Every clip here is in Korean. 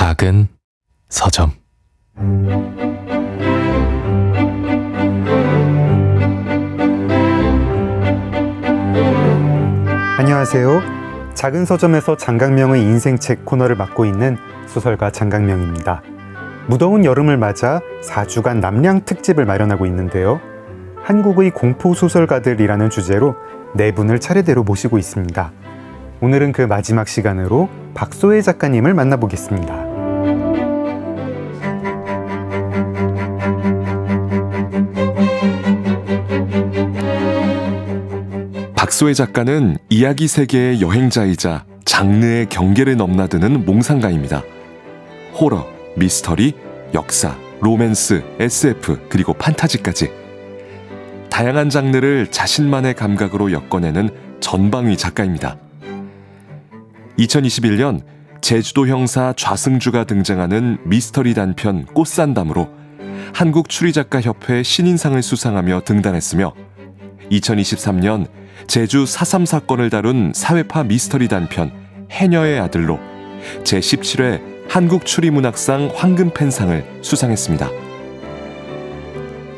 작은 서점. 안녕하세요. 작은 서점에서 장강명의 인생책 코너를 맡고 있는 소설가 장강명입니다. 무더운 여름을 맞아 4주간 남량 특집을 마련하고 있는데요. 한국의 공포 소설가들이라는 주제로 4분을 차례대로 모시고 있습니다. 오늘은 그 마지막 시간으로 박소혜 작가님을 만나보겠습니다. 박소혜 작가는 이야기 세계의 여행자이자 장르의 경계를 넘나드는 몽상가입니다. 호러, 미스터리, 역사, 로맨스, SF, 그리고 판타지까지 다양한 장르를 자신만의 감각으로 엮어내는 전방위 작가입니다. 2021년 제주도 형사 좌승주가 등장하는 미스터리 단편 꽃산담으로 한국추리작가협회 신인상을 수상하며 등단했으며 2023년 제주 4.3 사건을 다룬 사회파 미스터리 단편 해녀의 아들로 제17회 한국추리문학상 황금펜상을 수상했습니다.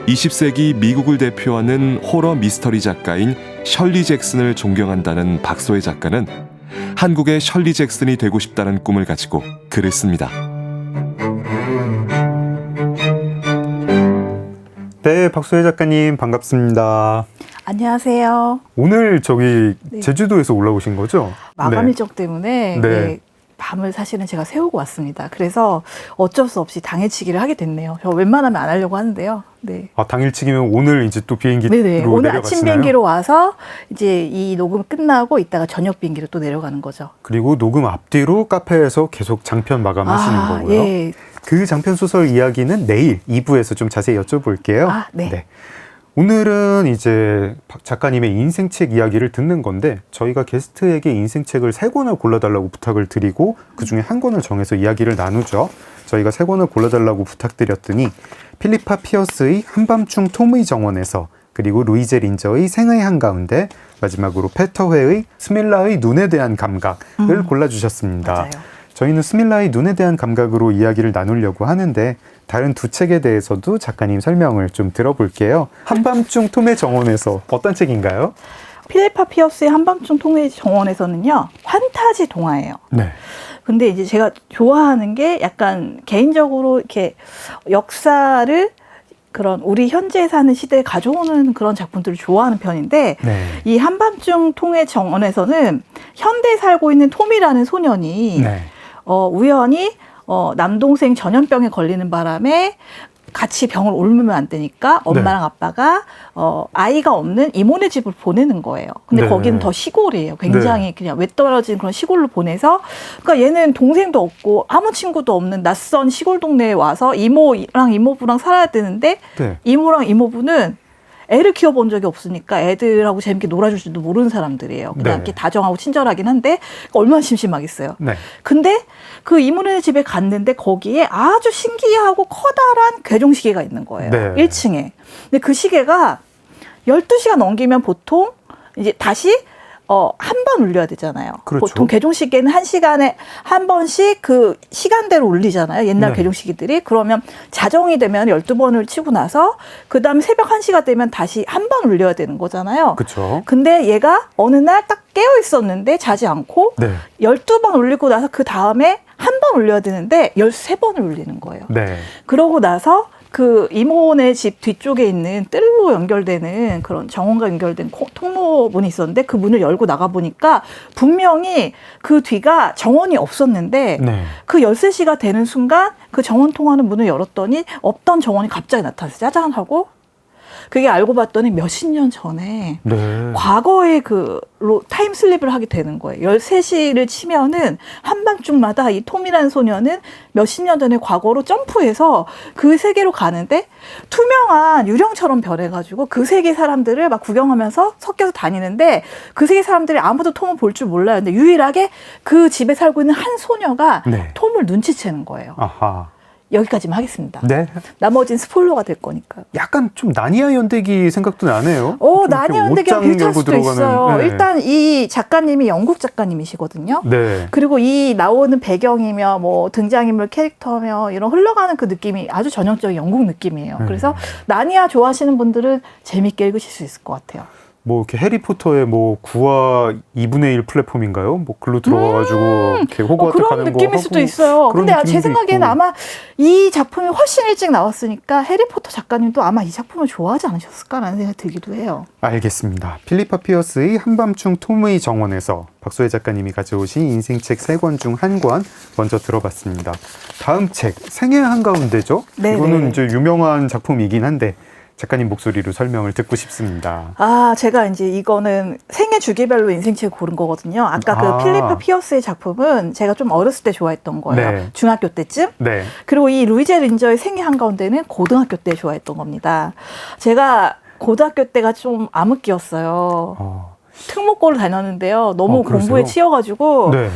20세기 미국을 대표하는 호러 미스터리 작가인 셜리 잭슨을 존경한다는 박소혜 작가는 한국의 셜리 잭슨이 되고 싶다는 꿈을 가지고 글을 씁니다. 네, 박소혜 작가님 반갑습니다. 안녕하세요. 오늘 저기 네. 제주도에서 올라오신 거죠? 마감 네. 일정 때문에 네. 네, 밤을 사실은 제가 새우고 왔습니다. 그래서 어쩔 수 없이 당일치기를 하게 됐네요. 저 웬만하면 안 하려고 하는데요. 네. 아, 당일치기면 오늘 이제 또 비행기로 네네. 오늘 내려가시나요? 아침 비행기로 와서 이제 이 녹음 끝나고 이따가 저녁 비행기로 또 내려가는 거죠. 그리고 녹음 앞뒤로 카페에서 계속 장편 마감하시는 거고요. 예. 그 장편 소설 이야기는 내일 2부에서 좀 자세히 여쭤볼게요. 네. 오늘은 이제 박 작가님의 인생책 이야기를 듣는 건데 저희가 게스트에게 인생책을 3권을 골라달라고 부탁을 드리고 그중에 한 권을 정해서 이야기를 나누죠. 저희가 3권을 골라달라고 부탁드렸더니 필리파 피어스의 한밤중 톰의 정원에서, 그리고 루이제 린저의 생의 한가운데, 마지막으로 페터회의 스밀라의 눈에 대한 감각을 골라주셨습니다. 맞아요. 저희는 스밀라의 눈에 대한 감각으로 이야기를 나누려고 하는데 다른 두 책에 대해서도 작가님 설명을 좀 들어볼게요. 한밤중 톰의 정원에서 어떤 책인가요? 필리파 피어스의 한밤중 통의 정원에서는요, 판타지 동화예요. 네. 근데 이제 제가 좋아하는 게 약간 개인적으로 이렇게 역사를 그런 우리 현재 사는 시대에 가져오는 그런 작품들을 좋아하는 편인데, 네. 이 한밤중 통의 정원에서는 현대에 살고 있는 톰이라는 소년이 네. 우연히 남동생 전염병에 걸리는 바람에 같이 병을 옮으면 안 되니까 엄마랑 아빠가 아이가 없는 이모네 집을 보내는 거예요. 근데 네. 거기는 더 시골이에요. 굉장히 그냥 외떨어진 그런 시골로 보내서, 그러니까 얘는 동생도 없고 아무 친구도 없는 낯선 시골 동네에 와서 이모랑 이모부랑 살아야 되는데 네. 이모랑 이모부는 애를 키워본 적이 없으니까 애들하고 재밌게 놀아줄 줄도 모르는 사람들이에요. 그냥 네. 이렇게 다정하고 친절하긴 한데 얼마나 심심하겠어요. 네. 근데 그 이모네 집에 갔는데 거기에 아주 신기하고 커다란 괴종시계가 있는 거예요. 네. 1층에. 근데 그 시계가 12시간 넘기면 보통 이제 다시 한 번 울려야 되잖아요. 그렇죠. 보통 괴종시계는 1시간에 한 번씩 그 시간대로 울리잖아요. 옛날 네. 괴종시계들이. 그러면 자정이 되면 12번을 치고 나서 그 다음에 새벽 1시가 되면 다시 한 번 울려야 되는 거잖아요. 그렇죠. 근데 얘가 어느 날 딱 깨어 있었는데 자지 않고 네. 12번 울리고 나서 그 다음에 한 번 울려야 되는데 13번을 울리는 거예요. 네. 그러고 나서 그 이모네 집 뒤쪽에 있는 뜰로 연결되는 그런 정원과 연결된 통로문이 있었는데 그 문을 열고 나가보니까 분명히 그 뒤가 정원이 없었는데 네. 그 13시가 되는 순간 그 정원 통하는 문을 열었더니 없던 정원이 갑자기 나타났어요. 짜잔 하고. 그게 알고 봤더니 몇십 년 전에 네. 과거의 그 타임슬립을 하게 되는 거예요. 13시를 치면은 한밤중마다 이 톰이라는 소녀는 몇십 년 전에 과거로 점프해서 그 세계로 가는데 투명한 유령처럼 변해가지고 그 세계 사람들을 막 구경하면서 섞여서 다니는데 그 세계 사람들이 아무도 톰을 볼 줄 몰라요. 근데 유일하게 그 집에 살고 있는 한 소녀가 네. 톰을 눈치채는 거예요. 아하. 여기까지만 하겠습니다. 네. 나머지는 스포일러가 될 거니까요. 약간 좀 나니아 연대기 생각도 나네요. 좀 이렇게 나니아 연대기랑 옷장 비슷할 열고 수도 들어가는, 있어요. 네. 일단 이 작가님이 영국 작가님이시거든요. 네. 그리고 이 나오는 배경이며 뭐 등장인물 캐릭터며 이런 흘러가는 그 느낌이 아주 전형적인 영국 느낌이에요. 그래서 나니아 좋아하시는 분들은 재밌게 읽으실 수 있을 것 같아요. 뭐 이렇게 해리포터의 뭐 9화 2분의 1 플랫폼인가요? 뭐 글로 들어가가지고 이렇게 호그와트 그런 가는 거 느낌일 하고 수도 있어요. 그런 근데 제 느낌도 생각에는 있고. 아마 이 작품이 훨씬 일찍 나왔으니까 해리포터 작가님도 아마 이 작품을 좋아하지 않으셨을까라는 생각이 들기도 해요. 알겠습니다. 필리파 피어스의 한밤중 톰의 정원에서 박소혜 작가님이 가져오신 인생책 3권 중 한 권 먼저 들어봤습니다. 다음 책 생애 한가운데죠? 네, 이거는 네. 이제 유명한 작품이긴 한데 작가님 목소리로 설명을 듣고 싶습니다. 제가 이제 이거는 생애 주기별로 인생책을 고른 거거든요. 아까 그 필리파 피어스의 작품은 제가 좀 어렸을 때 좋아했던 거예요. 네. 중학교 때쯤. 네. 그리고 이 루이제 린저의 생애 한가운데는 고등학교 때 좋아했던 겁니다. 제가 고등학교 때가 좀 암흑기였어요. 특목고를 다녔는데요. 너무 그러세요? 공부에 치여가지고 네.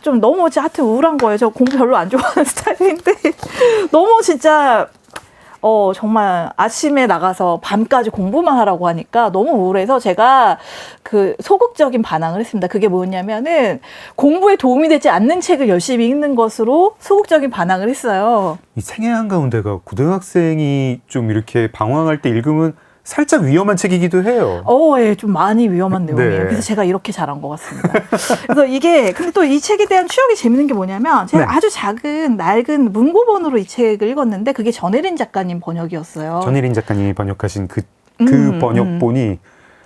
좀 너무 하여튼 우울한 거예요. 저 공부 별로 안 좋아하는 스타일인데 너무 진짜 정말 아침에 나가서 밤까지 공부만 하라고 하니까 너무 우울해서 제가 그 소극적인 반항을 했습니다. 그게 뭐냐면은 공부에 도움이 되지 않는 책을 열심히 읽는 것으로 소극적인 반항을 했어요. 이 생애 한가운데가 고등학생이 좀 이렇게 방황할 때 읽으면 살짝 위험한 책이기도 해요. 예, 좀 많이 위험한 내용이에요. 네. 그래서 제가 이렇게 잘한 것 같습니다. 그래서 이게, 근데 또 이 책에 대한 추억이 재밌는 게 뭐냐면, 제가 네. 아주 작은, 낡은 문고본으로 이 책을 읽었는데, 그게 전혜린 작가님 번역이었어요. 전혜린 작가님이 번역하신 그 번역본이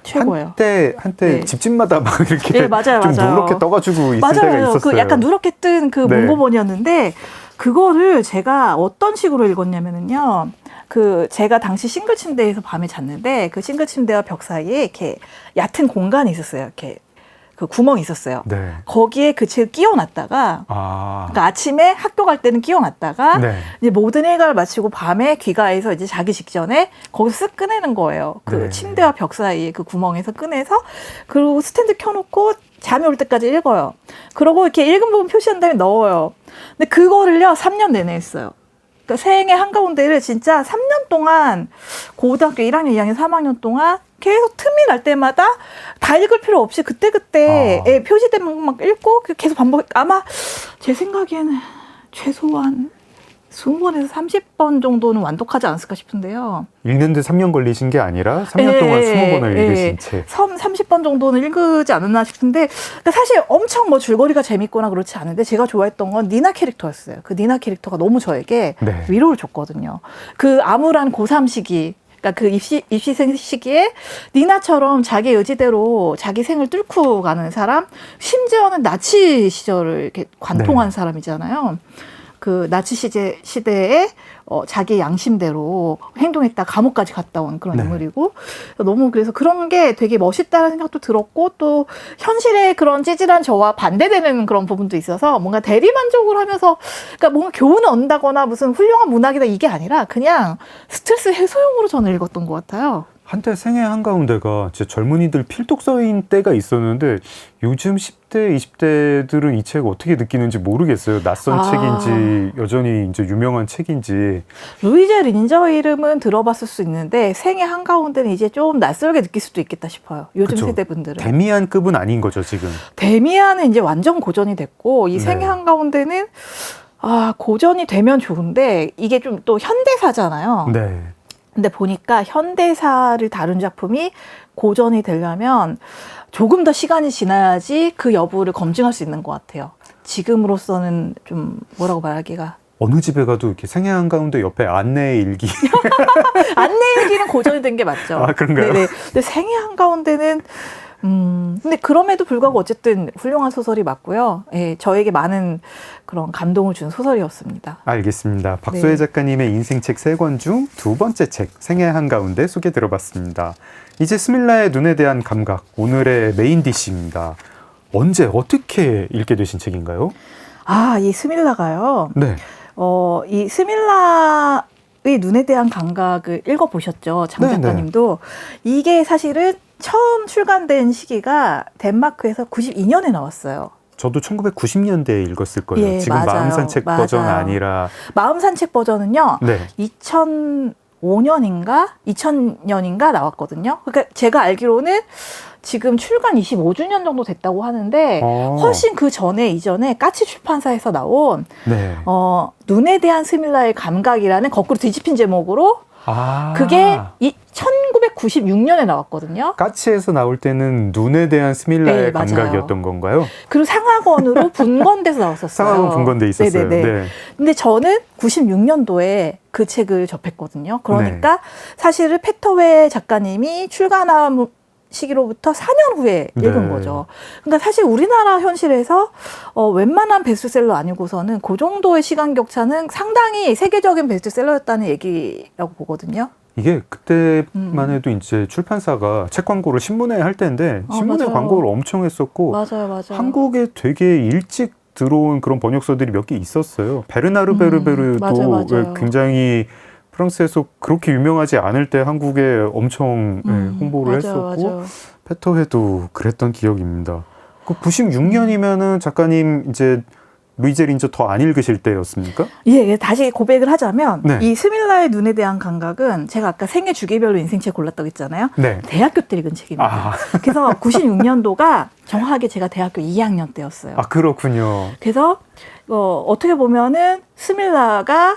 최고예요. 한때 네. 집집마다 막 이렇게 네, 맞아요, 좀 맞아요. 누렇게 떠가지고 있을 때가 맞아요. 있었어요. 그 약간 누렇게 뜬 그 네. 문고본이었는데, 그거를 제가 어떤 식으로 읽었냐면은요, 제가 당시 싱글 침대에서 밤에 잤는데, 그 싱글 침대와 벽 사이에 이렇게 얕은 공간이 있었어요. 이렇게 그 구멍이 있었어요. 네. 거기에 그 책을 끼워놨다가, 그러니까 아침에 학교 갈 때는 끼워놨다가, 네. 이제 모든 일과를 마치고 밤에 귀가해서 이제 자기 직전에 거기서 쓱 꺼내는 거예요. 그 네. 침대와 벽 사이에 그 구멍에서 꺼내서, 그리고 스탠드 켜놓고 잠이 올 때까지 읽어요. 그러고 이렇게 읽은 부분 표시한 다음에 넣어요. 근데 그거를요, 3년 내내 했어요. 그러니까 생애 한가운데를 진짜 3년 동안 고등학교 1학년, 2학년, 3학년 동안 계속 틈이 날 때마다 다 읽을 필요 없이 그때그때 표시된 막 읽고 계속 반복. 아마 제 생각에는 최소한 20번에서 30번 정도는 완독하지 않았을까 싶은데요. 읽는데 3년 걸리신 게 아니라 3년 동안 20번을 읽으신 책. 30번 정도는 읽지 않았나 싶은데, 그러니까 사실 엄청 뭐 줄거리가 재밌거나 그렇지 않은데 제가 좋아했던 건 니나 캐릭터였어요. 그 니나 캐릭터가 너무 저에게 네. 위로를 줬거든요. 그 암울한 고3 시기, 그러니까 그 입시생 시기에 니나처럼 자기 의지대로 자기 생을 뚫고 가는 사람, 심지어는 나치 시절을 이렇게 관통한 사람이잖아요. 그 나치 시대에 자기 양심대로 행동했다 감옥까지 갔다 온 그런 인물이고, 너무 그래서 그런 게 되게 멋있다는 생각도 들었고, 또 현실의 그런 찌질한 저와 반대되는 그런 부분도 있어서 뭔가 대리만족을 하면서, 그러니까 뭔가 교훈을 얻는다거나 무슨 훌륭한 문학이다 이게 아니라 그냥 스트레스 해소용으로 저는 읽었던 것 같아요. 한때 생애 한가운데가 진짜 젊은이들 필독서인 때가 있었는데 요즘 10대, 20대들은 이 책 어떻게 느끼는지 모르겠어요. 낯선 책인지 여전히 이제 유명한 책인지. 루이제 린저 이름은 들어봤을 수 있는데 생애 한가운데는 이제 좀 낯설게 느낄 수도 있겠다 싶어요. 요즘 그쵸. 세대분들은. 데미안급은 아닌 거죠 지금. 데미안은 이제 완전 고전이 됐고, 이 네. 생애 한가운데는 고전이 되면 좋은데 이게 좀 또 현대사잖아요. 네. 근데 보니까 현대사를 다룬 작품이 고전이 되려면 조금 더 시간이 지나야지 그 여부를 검증할 수 있는 것 같아요. 지금으로서는 좀 뭐라고 말하기가. 어느 집에 가도 이렇게 생애 한가운데 옆에 안내 일기. 안내일기는 고전이 된 게 맞죠. 그런가요? 네네. 근데 생애 한가운데는 근데 그럼에도 불구하고 어쨌든 훌륭한 소설이 맞고요. 예, 저에게 많은 그런 감동을 준 소설이었습니다. 알겠습니다. 박소혜 네. 작가님의 인생책 3권 중 두 번째 책 생애 한가운데 소개 들어봤습니다. 이제 스밀라의 눈에 대한 감각, 오늘의 메인 디시입니다. 언제 어떻게 읽게 되신 책인가요? 이 스밀라가요. 네. 이 스밀라의 눈에 대한 감각을 읽어보셨죠? 장 네네. 작가님도. 이게 사실은 처음 출간된 시기가 덴마크에서 92년에 나왔어요. 저도 1990년대에 읽었을 거예요. 예, 지금 맞아요. 마음 산책 버전 맞아요. 아니라. 마음 산책 버전은요. 네. 2005년인가 2000년인가 나왔거든요. 그러니까 제가 알기로는 지금 출간 25주년 정도 됐다고 하는데 훨씬 그 전에 이전에 까치 출판사에서 나온 네. 눈에 대한 스밀라의 감각이라는 거꾸로 뒤집힌 제목으로 아. 그게 1996년에 나왔거든요. 까치에서 나올 때는 눈에 대한 스밀라의 네, 맞아요. 감각이었던 건가요? 그리고 상하권으로 분권돼서 나왔었어요. 상하권 분권돼 있었어요. 네네네. 네. 근데 저는 96년도에 그 책을 접했거든요. 그러니까 사실은 페터웨 작가님이 출간한 시기로부터 4년 후에 읽은 네. 거죠. 그러니까 사실 우리나라 현실에서 웬만한 베스트셀러 아니고서는 그 정도의 시간 격차는 상당히 세계적인 베스트셀러였다는 얘기라고 보거든요. 이게 그때만 해도 이제 출판사가 책 광고를 신문에 할 때인데 신문에 맞아요. 광고를 엄청 했었고 맞아요. 한국에 되게 일찍 들어온 그런 번역서들이 몇 개 있었어요. 베르나르 베르베르도 맞아요. 굉장히 프랑스에서 그렇게 유명하지 않을 때 한국에 엄청 홍보를 했었고 맞아요. 페터회도 그랬던 기억입니다. 그 96년이면은 작가님 이제 루이제 린저 더 안 읽으실 때였습니까? 예, 다시 고백을 하자면 네. 이 스밀라의 눈에 대한 감각은 제가 아까 생애 주기별로 인생책 골랐다고 했잖아요. 네. 대학교 때 읽은 책입니다. 아, 그래서 96년도가 정확하게 제가 대학교 2학년 때였어요. 아 그렇군요. 그래서 어떻게 보면은 스밀라가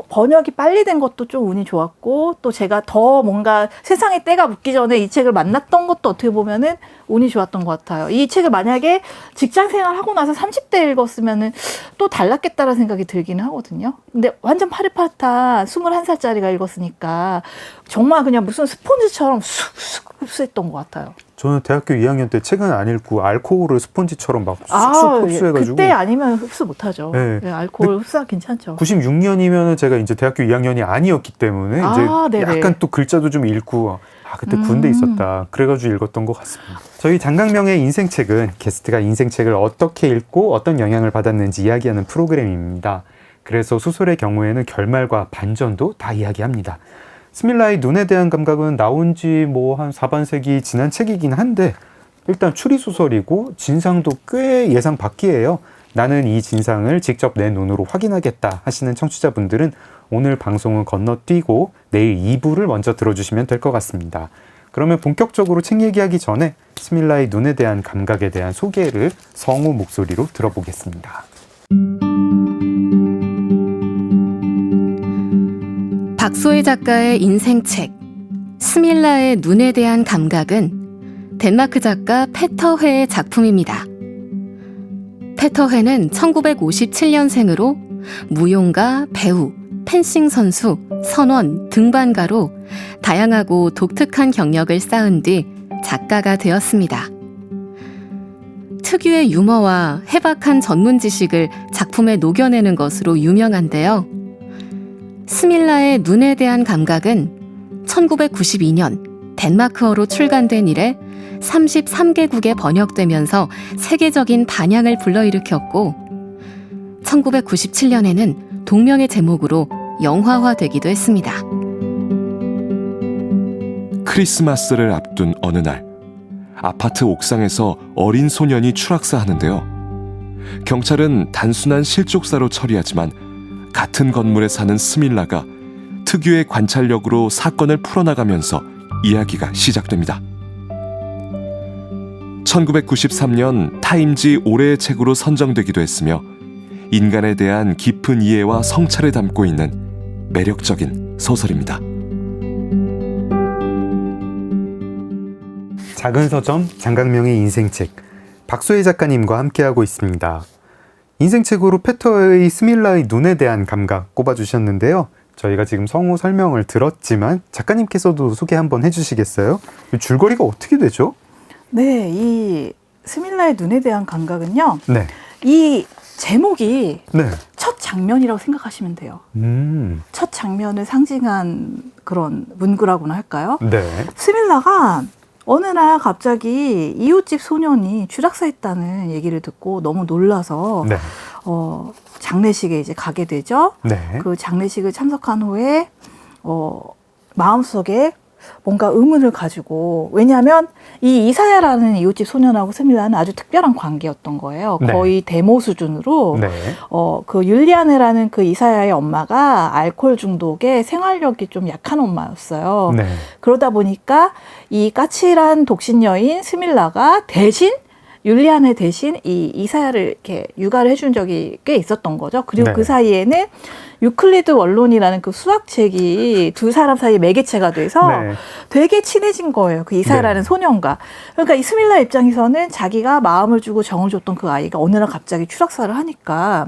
번역이 빨리 된 것도 좀 운이 좋았고 또 제가 더 뭔가 세상에 때가 묻기 전에 이 책을 만났던 것도 어떻게 보면은 운이 좋았던 것 같아요. 이 책을 만약에 직장 생활하고 나서 30대 읽었으면은 또 달랐겠다라는 생각이 들기는 하거든요. 근데 완전 파릇파릇한 21살짜리가 읽었으니까 정말 그냥 무슨 스폰지처럼 쑥쑥 흡수했던 것 같아요. 저는 대학교 2학년 때 책은 안 읽고 알코올을 스펀지처럼 막 쑥쑥 흡수해가지고 그때 아니면 흡수 못하죠. 네. 네, 알코올 흡수가 괜찮죠. 96년이면은 제가 이제 대학교 2학년이 아니었기 때문에 이제 네네. 약간 또 글자도 좀 읽고 그때 군대 있었다 그래가지고 읽었던 것 같습니다. 저희 장강명의 인생책은 게스트가 인생책을 어떻게 읽고 어떤 영향을 받았는지 이야기하는 프로그램입니다. 그래서 소설의 경우에는 결말과 반전도 다 이야기합니다. 스밀라의 눈에 대한 감각은 나온 지 뭐 한 4반세기 지난 책이긴 한데 일단 추리소설이고 진상도 꽤 예상 밖이에요. 나는 이 진상을 직접 내 눈으로 확인하겠다 하시는 청취자분들은 오늘 방송은 건너뛰고 내일 2부를 먼저 들어주시면 될 것 같습니다. 그러면 본격적으로 책 얘기하기 전에 스밀라의 눈에 대한 감각에 대한 소개를 성우 목소리로 들어보겠습니다. 박소혜 작가의 인생책 스밀라의 눈에 대한 감각은 덴마크 작가 페터회의 작품입니다. 페터회는 1957년생으로 무용가, 배우, 펜싱 선수, 선원, 등반가로 다양하고 독특한 경력을 쌓은 뒤 작가가 되었습니다. 특유의 유머와 해박한 전문 지식을 작품에 녹여내는 것으로 유명한데요. 스밀라의 눈에 대한 감각은 1992년 덴마크어로 출간된 이래 33개국에 번역되면서 세계적인 반향을 불러일으켰고 1997년에는 동명의 제목으로 영화화되기도 했습니다. 크리스마스를 앞둔 어느 날 아파트 옥상에서 어린 소년이 추락사하는데요. 경찰은 단순한 실족사로 처리하지만 같은 건물에 사는 스밀라가 특유의 관찰력으로 사건을 풀어나가면서 이야기가 시작됩니다. 1993년 타임지 올해의 책으로 선정되기도 했으며 인간에 대한 깊은 이해와 성찰을 담고 있는 매력적인 소설입니다. 작은 서점 장강명의 인생책 박소혜 작가님과 함께하고 있습니다. 인생책으로 페터의 스밀라의 눈에 대한 감각 꼽아주셨는데요. 저희가 지금 성우 설명을 들었지만 작가님께서도 소개 한번 해주시겠어요? 줄거리가 어떻게 되죠? 네, 이 스밀라의 눈에 대한 감각은요. 네. 이 제목이 네. 첫 장면이라고 생각하시면 돼요. 첫 장면을 상징한 그런 문구라고나 할까요? 네. 스밀라가 어느 날 갑자기 이웃집 소년이 추락사했다는 얘기를 듣고 너무 놀라서 네. 장례식에 이제 가게 되죠. 네. 그 장례식을 참석한 후에 마음속에 뭔가 의문을 가지고, 왜냐하면 이 이사야라는 이웃집 소년하고 스밀라는 아주 특별한 관계였던 거예요. 네. 거의 데모 수준으로. 네. 그 율리아네라는 그 이사야의 엄마가 알코올 중독에 생활력이 좀 약한 엄마였어요. 네. 그러다 보니까 이 까칠한 독신 여인 스밀라가 대신 율리아네 대신 이 이사야를 이렇게 육아를 해준 적이 꽤 있었던 거죠. 그리고 네. 그 사이에는 유클리드 원론이라는 그 수학책이 두 사람 사이에 매개체가 돼서 네. 되게 친해진 거예요. 그 이사야라는 네. 소년과. 그러니까 이 스밀라 입장에서는 자기가 마음을 주고 정을 줬던 그 아이가 어느 날 갑자기 추락사를 하니까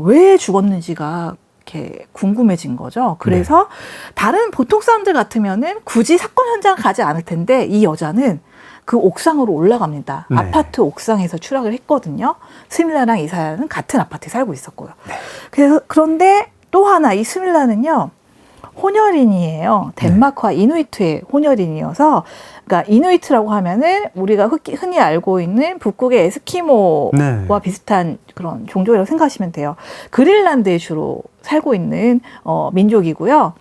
왜 죽었는지가 이렇게 궁금해진 거죠. 그래서 다른 보통 사람들 같으면은 굳이 사건 현장 가지 않을 텐데 이 여자는 그 옥상으로 올라갑니다. 네. 아파트 옥상에서 추락을 했거든요. 스밀라랑 이사야는 같은 아파트에 살고 있었고요. 네. 그런데 또 하나 이 스밀라는요. 혼혈인이에요. 덴마크와 이누이트의 혼혈인이어서, 그러니까 이누이트라고 하면은 우리가 흔히 알고 있는 북극의 에스키모와 네. 비슷한 그런 종족이라고 생각하시면 돼요. 그린란드에 주로 살고 있는 민족이고요.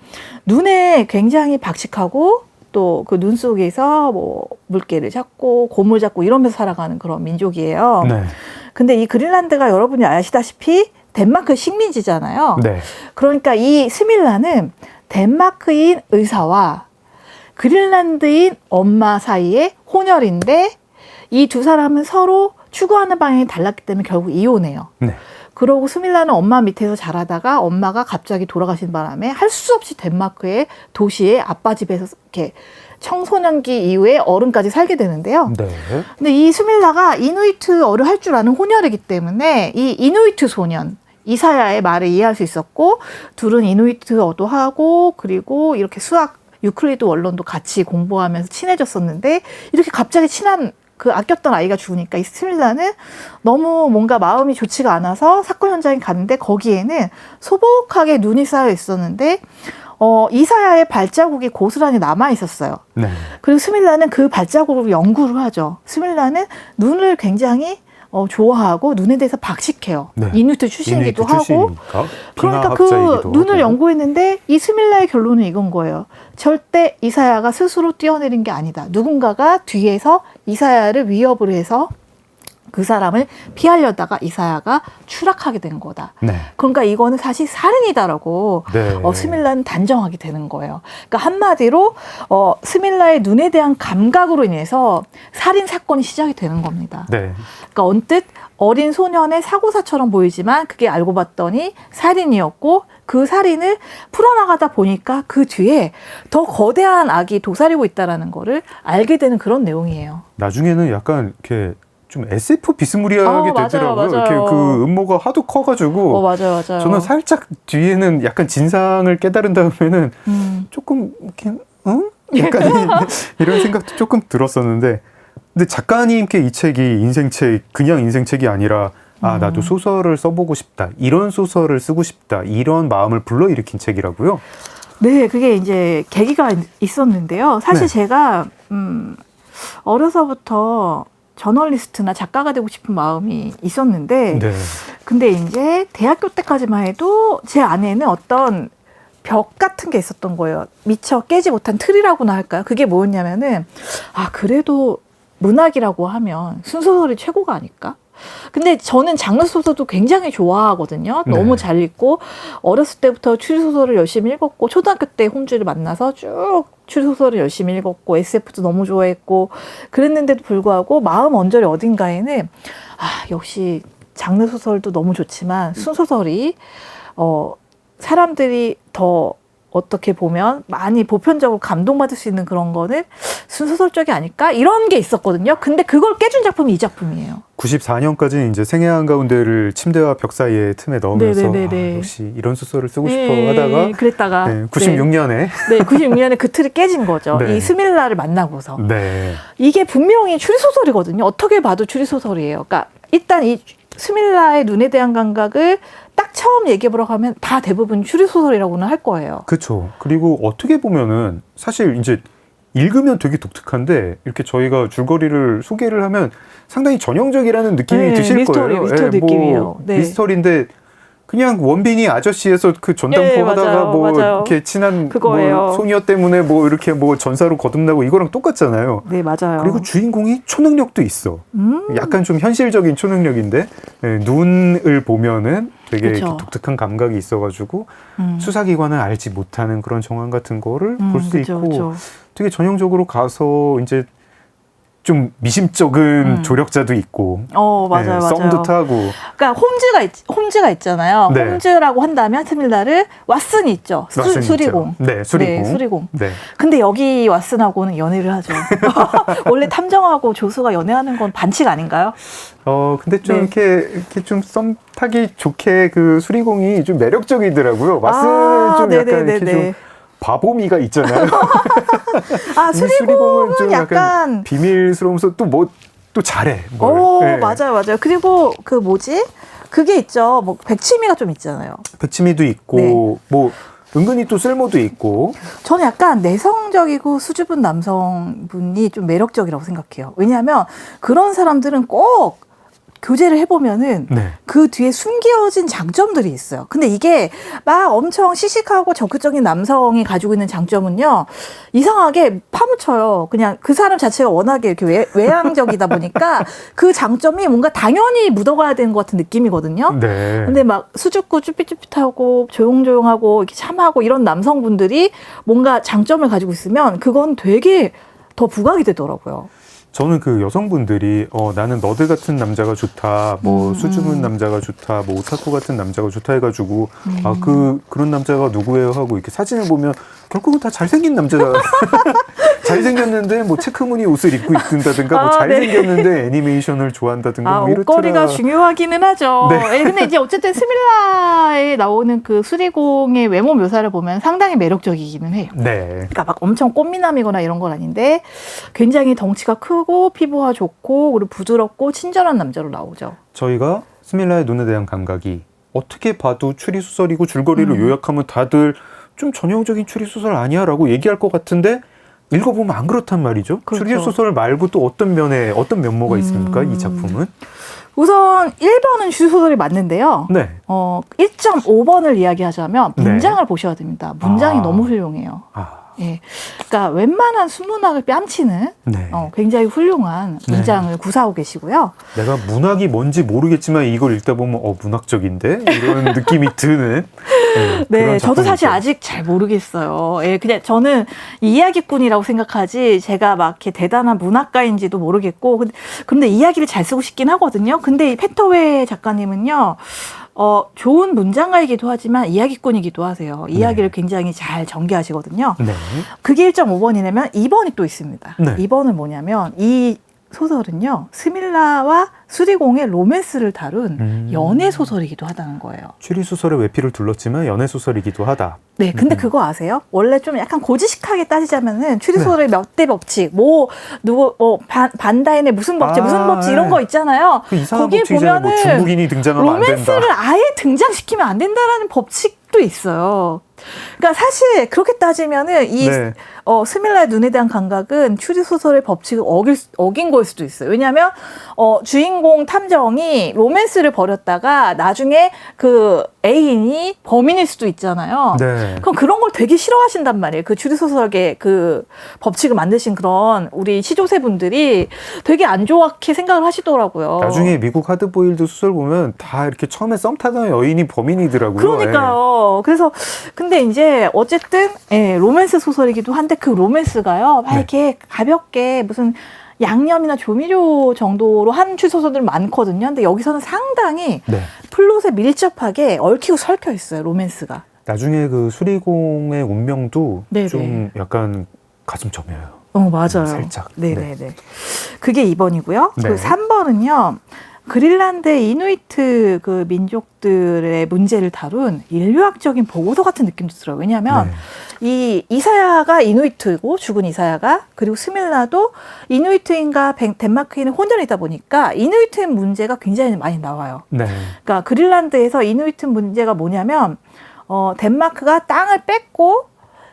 눈에 굉장히 박식하고 또 그 눈 속에서 뭐 물개를 잡고 고물 잡고 이러면서 살아가는 그런 민족이에요. 네. 근데 이 그린란드가 여러분이 아시다시피 덴마크 식민지잖아요. 네. 그러니까 이 스밀라는 덴마크인 의사와 그린란드인 엄마 사이의 혼혈인데 이 두 사람은 서로 추구하는 방향이 달랐기 때문에 결국 이혼해요. 네. 그러고 스밀라는 엄마 밑에서 자라다가 엄마가 갑자기 돌아가신 바람에 할 수 없이 덴마크의 도시의 아빠 집에서 이렇게 청소년기 이후에 어른까지 살게 되는데요. 네. 근데 이 스밀라가 이누이트어를 할 줄 아는 혼혈이기 때문에 이 이누이트 소년 이사야의 말을 이해할 수 있었고 둘은 이누이트어도 하고 그리고 이렇게 수학 유클리드 원론도 같이 공부하면서 친해졌었는데 이렇게 갑자기 친한 그 아꼈던 아이가 죽으니까 이 스밀라는 너무 뭔가 마음이 좋지가 않아서 사건 현장에 갔는데 거기에는 소복하게 눈이 쌓여 있었는데 이사야의 발자국이 고스란히 남아 있었어요. 네. 그리고 스밀라는 그 발자국으로 연구를 하죠. 스밀라는 눈을 굉장히 좋아하고 눈에 대해서 박식해요. 네. 이누이트 출신이기도 이누이트 하고. 출신이니까. 그러니까 그 빙하합자이기도 눈을 하고. 연구했는데 이 스밀라의 결론은 이건 거예요. 절대 이사야가 스스로 뛰어내린 게 아니다. 누군가가 뒤에서 이사야를 위협을 해서 그 사람을 피하려다가 이사야가 추락하게 된 거다. 네. 그러니까 이거는 사실 살인이다라고 네. 스밀라는 단정하게 되는 거예요. 그러니까 한마디로 스밀라의 눈에 대한 감각으로 인해서 살인 사건이 시작이 되는 겁니다. 네. 그러니까 언뜻 어린 소년의 사고사처럼 보이지만 그게 알고 봤더니 살인이었고 그 살인을 풀어나가다 보니까 그 뒤에 더 거대한 악이 도사리고 있다는 거를 알게 되는 그런 내용이에요. 나중에는 약간 이렇게 좀 SF 비스무리하게 맞아요, 되더라고요. 맞아요. 이렇게 그 음모가 하도 커가지고 맞아요. 저는 살짝 뒤에는 약간 진상을 깨달은 다음에는 조금 이렇게 약간 이런 생각도 조금 들었었는데, 근데 작가님께 이 책이 인생책, 그냥 인생책이 아니라 나도 소설을 써보고 싶다, 이런 소설을 쓰고 싶다, 이런 마음을 불러일으킨 책이라고요? 네, 그게 이제 계기가 있었는데요. 사실 네. 제가 어려서부터 저널리스트나 작가가 되고 싶은 마음이 있었는데, 네. 근데 이제 대학교 때까지만 해도 제 안에는 어떤 벽 같은 게 있었던 거예요. 미처 깨지 못한 틀이라고나 할까요? 그게 뭐였냐면은, 그래도 문학이라고 하면 순소설이 최고가 아닐까? 근데 저는 장르 소설도 굉장히 좋아하거든요. 너무 네. 잘 읽고 어렸을 때부터 추리소설을 열심히 읽었고 초등학교 때 홍주를 만나서 쭉 추리소설을 열심히 읽었고 SF도 너무 좋아했고 그랬는데도 불구하고 마음 언저리 어딘가에는 역시 장르 소설도 너무 좋지만 순소설이 사람들이 더 어떻게 보면 많이 보편적으로 감동받을 수 있는 그런 거는 순소설 쪽이 아닐까? 이런 게 있었거든요. 근데 그걸 깨준 작품이 이 작품이에요. 94년까지는 이제 생애 한가운데를 침대와 벽 사이에 틈에 넣으면서 역시 이런 소설을 쓰고 싶어 하다가 그랬다가 96년에 96년에 그 틀이 깨진 거죠. 네. 이 스밀라를 만나고서. 네. 이게 분명히 추리소설이거든요. 어떻게 봐도 추리소설이에요. 그러니까 일단 이 스밀라의 눈에 대한 감각을 딱 처음 얘기해보라고 하면 다 대부분 추리소설이라고는 할 거예요. 그렇죠. 그리고 어떻게 보면은 사실 이제 읽으면 되게 독특한데 이렇게 저희가 줄거리를 소개를 하면 상당히 전형적이라는 느낌이 드실 미스터리, 거예요. 미스터리 느낌이에요. 네. 미스터리인데 그냥 원빈이 아저씨에서 그 전당포 예, 하다가 맞아요, 뭐 맞아요. 이렇게 친한 그거예요. 뭐 소녀 때문에 뭐 이렇게 뭐 전사로 거듭나고 이거랑 똑같잖아요. 네, 맞아요. 그리고 주인공이 초능력도 있어. 약간 좀 현실적인 초능력인데 눈을 보면은 되게 그쵸. 이렇게 독특한 감각이 있어가지고 수사기관을 알지 못하는 그런 정황 같은 거를 볼 수 그쵸, 있고 그쵸. 되게 전형적으로 가서 이제 좀 미심쩍은 조력자도 있고 맞아요, 맞아요. 썸도 타고 그러니까 홈즈가 있잖아요. 네. 홈즈라고 한다면 스밀라를 왓슨이 있죠. 왓슨이 수리공. 있죠. 네, 수리공. 네, 수리공. 네. 근데 여기 왓슨하고는 연애를 하죠. 원래 탐정하고 조수가 연애하는 건 반칙 아닌가요? 근데 좀 네. 이렇게 좀 썸 타기 좋게 그 수리공이 좀 매력적이더라고요. 왓슨은 좀 약간 이렇게 좀 바보미가 있잖아요. 아, 이 수리공은 좀 약간 비밀스러우면서 또 잘해. 네. 맞아요. 그리고 그 뭐지? 그게 있죠. 뭐 백치미가 좀 있잖아요. 백치미도 있고 네. 뭐 은근히 또 쓸모도 있고. 저는 약간 내성적이고 수줍은 남성분이 좀 매력적이라고 생각해요. 왜냐하면 그런 사람들은 꼭 교제를 해보면은 네. 그 뒤에 숨겨진 장점들이 있어요. 근데 이게 막 엄청 시식하고 적극적인 남성이 가지고 있는 장점은요, 이상하게 파묻혀요. 그냥 그 사람 자체가 워낙에 이렇게 외향적이다 보니까 그 장점이 뭔가 당연히 묻어가야 되는 것 같은 느낌이거든요. 네. 근데 막 수줍고 쭈삣쭈삣하고 조용조용하고 이렇게 참하고 이런 남성분들이 뭔가 장점을 가지고 있으면 그건 되게 더 부각이 되더라고요. 저는 그 여성분들이 나는 너드 같은 남자가 좋다, 뭐 수줍은 남자가 좋다, 뭐 오타쿠 같은 남자가 좋다 해가지고 그런 남자가 누구예요 하고 이렇게 사진을 보면 결국은 다 잘생긴 남자가 잘생겼는데 뭐 체크무늬 옷을 입고 있든다든가 뭐 잘생겼는데 애니메이션을 좋아한다든가 뭐 이렇더라. 옷걸이가 중요하기는 하죠. 네. 근데 이제 어쨌든 스밀라에 나오는 그 수리공의 외모 묘사를 보면 상당히 매력적이기는 해요. 네. 그러니까 막 엄청 꽃미남이거나 이런 건 아닌데 굉장히 덩치가 크고 피부가 좋고 그리고 부드럽고 친절한 남자로 나오죠. 저희가 스밀라의 눈에 대한 감각이 어떻게 봐도 추리소설이고 줄거리를 요약하면 다들 좀 전형적인 추리소설 아니야 라고 얘기할 것 같은데 읽어보면 안 그렇단 말이죠. 그렇죠. 추리소설 말고 또 어떤 면모가 있습니까? 이 작품은? 우선 1번은 추리소설이 맞는데요. 네. 1.5번을 이야기하자면 문장을 네. 보셔야 됩니다. 문장이 너무 훌륭해요. 예. 그러니까 웬만한 순문학을 뺨치는 네. 굉장히 훌륭한 문장을 구사하고 계시고요. 내가 문학이 뭔지 모르겠지만 이걸 읽다 보면 문학적인데? 이런 느낌이 드는 네, 그런 저도 사실 작품이죠. 아직 잘 모르겠어요. 예, 그냥 저는 이야기꾼이라고 생각하지 제가 막 이렇게 대단한 문학가인지도 모르겠고 그런데 이야기를 잘 쓰고 싶긴 하거든요. 근데 이 페터웨 작가님은요. 좋은 문장가이기도 하지만 이야기꾼이기도 하세요. 이야기를 굉장히 잘 전개하시거든요. 네. 그게 1.5번이라면 2번이 또 있습니다. 네. 2번은 뭐냐면 이 소설은요. 스밀라와 수리공의 로맨스를 다룬 연애 소설이기도 하다는 거예요. 추리소설의 외피를 둘렀지만 연애소설이기도 하다. 네, 근데 그거 아세요? 원래 좀 약간 고지식하게 따지자면은 추리소설의 몇 대 법칙, 반다인의 무슨 법칙, 무슨 법칙 이런 거 있잖아요. 그 이상한 거기에 법칙이잖아요. 뭐 보면은 중국인이 등장하면 안 된다. 로맨스를 아예 등장시키면 안 된다라는 법칙도 있어요. 그러니까 사실 그렇게 따지면은 이 네. 스밀라의 눈에 대한 감각은 추리소설의 법칙을 어긴 거일 수도 있어요. 왜냐하면 주인공 탐정이 로맨스를 벌였다가 나중에 그 애인이 범인일 수도 있잖아요. 네. 그럼 그런 걸 되게 싫어하신단 말이에요. 그 추리소설의 그 법칙을 만드신 그런 우리 시조새분들이 되게 안 좋게 생각을 하시더라고요. 나중에 미국 하드보일드 소설 보면 다 이렇게 처음에 썸 타던 여인이 범인이더라고요. 그러니까요. 그래서 근데 이제 어쨌든 로맨스 소설이기도 한데 그 로맨스가요. 막 이렇게 가볍게 무슨 양념이나 조미료 정도로 한 추리소설들 많거든요. 근데 여기서는 상당히 플롯에 밀접하게 얽히고 설켜 있어요. 로맨스가. 나중에 그 수리공의 운명도 네네. 좀 약간 가슴 점여요. 맞아요. 살짝. 네네네. 그게 2번이고요. 네. 그 3번은요. 그린란드의 이누이트 그 민족들의 문제를 다룬 인류학적인 보고서 같은 느낌도 들어요. 왜냐하면 이 이사야가 이누이트고 죽은 이사야가 그리고 스밀라도 이누이트인가 덴마크인의 혼혈이다 보니까 이누이트 문제가 굉장히 많이 나와요. 네. 그러니까 그린란드에서 이누이트 문제가 뭐냐면 덴마크가 땅을 뺏고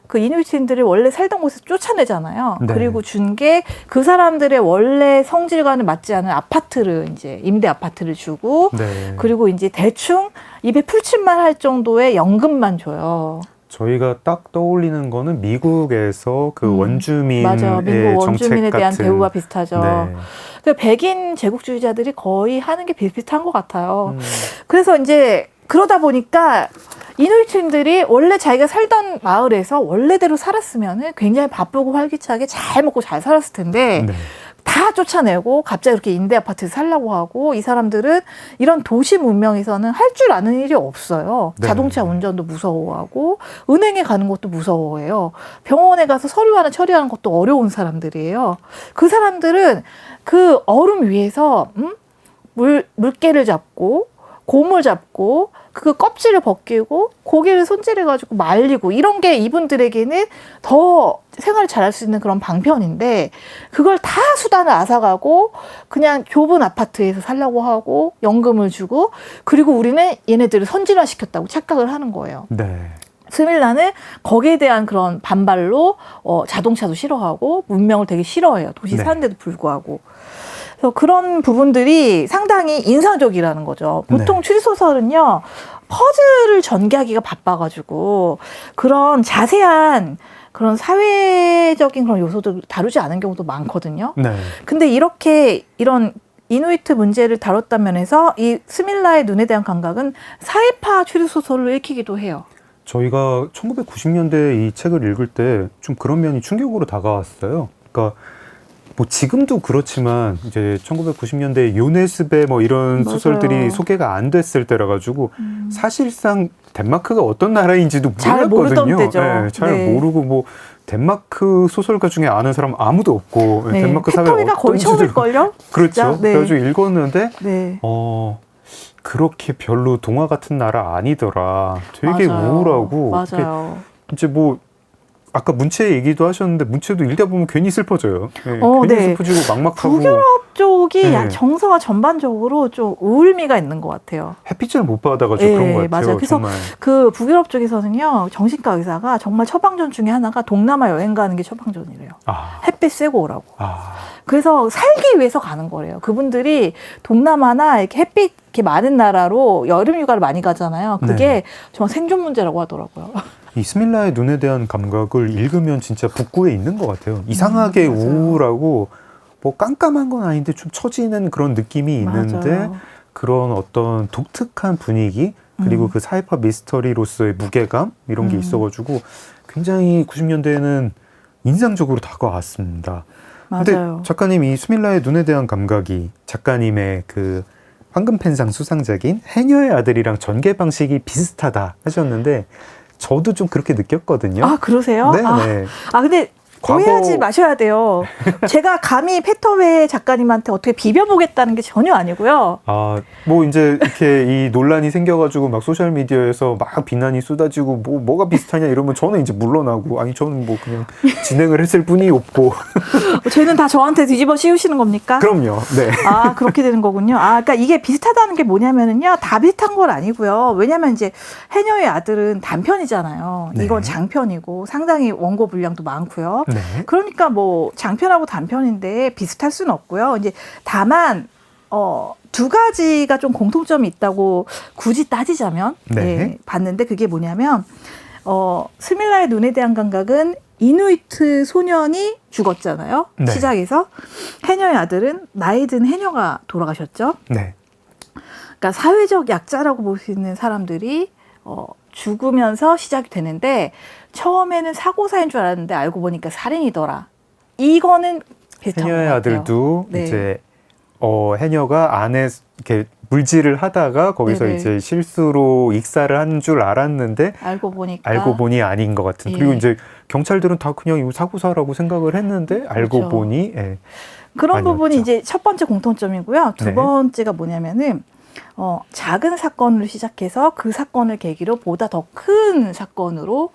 그 이누이트인들을 원래 살던 곳에서 쫓아내잖아요. 네. 그리고 준 게 그 사람들의 원래 성질과는 맞지 않은 아파트를 이제 임대 아파트를 주고 네. 그리고 이제 대충 입에 풀칠만 할 정도의 연금만 줘요. 저희가 딱 떠올리는 거는 미국에서 그 원주민의 맞아. 미국 원주민에 정책 대한 같은. 대우가 비슷하죠. 네. 그 백인 제국주의자들이 거의 하는 게 비슷비슷한 것 같아요. 음. 그래서 이제 그러다 보니까 이누이트인들이 원래 자기가 살던 마을에서 원래대로 살았으면은 굉장히 바쁘고 활기차게 잘 먹고 잘 살았을 텐데 네. 다 쫓아내고 갑자기 이렇게 임대 아파트에 살려고 하고 이 사람들은 이런 도시 문명에서는 할 줄 아는 일이 없어요. 네. 자동차 운전도 무서워하고 은행에 가는 것도 무서워해요. 병원에 가서 서류 하나 처리하는 것도 어려운 사람들이에요. 그 사람들은 그 얼음 위에서 물개를 잡고 곰을 잡고 그 껍질을 벗기고 고기를 손질해가지고 말리고 이런 게 이분들에게는 더 생활을 잘할 수 있는 그런 방편인데 그걸 다 수단을 앗아가고 그냥 좁은 아파트에서 살려고 하고 연금을 주고 그리고 우리는 얘네들을 선진화시켰다고 착각을 하는 거예요. 네. 스밀라는 거기에 대한 그런 반발로 자동차도 싫어하고 문명을 되게 싫어해요. 도시 네. 사는데도 불구하고. 그래서 그런 부분들이 상당히 인상적이라는 거죠. 보통 네. 추리소설은요, 퍼즐을 전개하기가 바빠가지고 그런 자세한 그런 사회적인 그런 요소들을 다루지 않은 경우도 많거든요. 네. 근데 이렇게 이런 이누이트 문제를 다뤘다는 면에서 이 스밀라의 눈에 대한 감각은 사회파 추리소설로 읽히기도 해요. 저희가 1990년대에 이 책을 읽을 때 좀 그런 면이 충격으로 다가왔어요. 그러니까 뭐 지금도 그렇지만 이제 1990년대 요네스베 뭐 이런 맞아요. 소설들이 소개가 안 됐을 때라 가지고 사실상 덴마크가 어떤 나라인지도 잘 몰랐거든요. 모르던 때죠. 네, 잘 네. 모르고 뭐 덴마크 소설가 중에 아는 사람 아무도 없고 네. 덴마크 사회 패터미가 거의 어떤지도 처음일걸요? 그렇죠. 진짜? 네. 그래가지고 읽었는데 네. 그렇게 별로 동화 같은 나라 아니더라. 되게 맞아요. 우울하고 맞아요. 이제 뭐 아까 문체 얘기도 하셨는데 문체도 읽다 보면 괜히 슬퍼져요. 네, 괜히 네. 슬퍼지고 막막하고 북유럽 쪽이 네. 정서가 전반적으로 좀 우울미가 있는 것 같아요. 햇빛을 못 받아가지고 네, 그런 것 같아요. 맞아요. 그래서 정말. 그 북유럽 쪽에서는요, 정신과 의사가 정말 처방전 중에 하나가 동남아 여행 가는 게 처방전이래요. 햇빛 쐬고 오라고. 그래서 살기 위해서 가는 거래요. 그분들이 동남아나 이렇게 햇빛 이렇게 많은 나라로 여름 휴가를 많이 가잖아요. 그게 네. 정말 생존 문제라고 하더라고요. 이 스밀라의 눈에 대한 감각을 읽으면 진짜 북구에 있는 것 같아요. 이상하게 맞아요. 우울하고 뭐 깜깜한 건 아닌데 좀 처지는 그런 느낌이 있는데 맞아요. 그런 어떤 독특한 분위기 그리고 그 사이파 미스터리로서의 무게감 이런 게 있어가지고 굉장히 90년대에는 인상적으로 다가왔습니다. 근데 맞아요. 작가님 이 스밀라의 눈에 대한 감각이 작가님의 그 황금펜상 수상작인 해녀의 아들이랑 전개 방식이 비슷하다 하셨는데 저도 좀 그렇게 느꼈거든요. 아, 그러세요? 네, 아, 네. 근데 과거- 오해하지 마셔야 돼요. 제가 감히 페터웨 작가님한테 어떻게 비벼보겠다는 게 전혀 아니고요. 뭐 이제 이렇게 이 논란이 생겨가지고 막 소셜 미디어에서 막 비난이 쏟아지고 뭐가 비슷하냐 이러면 저는 이제 물러나고 아니 저는 뭐 그냥 진행을 했을 뿐이 없고 쟤는 다 저한테 뒤집어 씌우시는 겁니까? 그럼요. 네. 아, 그렇게 되는 거군요. 그러니까 이게 비슷하다는 게 뭐냐면은요, 다 비슷한 건 아니고요. 왜냐면 이제 해녀의 아들은 단편이잖아요. 네. 이건 장편이고 상당히 원고 분량도 많고요. 네. 그러니까 뭐 장편하고 단편인데 비슷할 수는 없고요. 이제 다만 두 가지가 좀 공통점이 있다고 굳이 따지자면 네. 봤는데 그게 뭐냐면 스밀라의 눈에 대한 감각은 이누이트 소년이 죽었잖아요. 네. 시작에서 해녀의 아들은 나이 든 해녀가 돌아가셨죠. 네. 그러니까 사회적 약자라고 볼 수 있는 사람들이 죽으면서 시작이 되는데 처음에는 사고사인 줄 알았는데 알고 보니까 살인이더라. 이거는 비슷한 것 해녀의 같아요. 아들도 네. 이제 해녀가 안에 이렇게 물질을 하다가 거기서 네네. 이제 실수로 익사를 한 줄 알았는데 알고 보니 아닌 것 같은. 예. 그리고 이제 경찰들은 다 그냥 이거 사고사라고 생각을 했는데 알고 그렇죠. 보니 그런 아니었죠. 부분이 이제 첫 번째 공통점이고요. 두 네. 번째가 뭐냐면은 작은 사건으로 시작해서 그 사건을 계기로 보다 더 큰 사건으로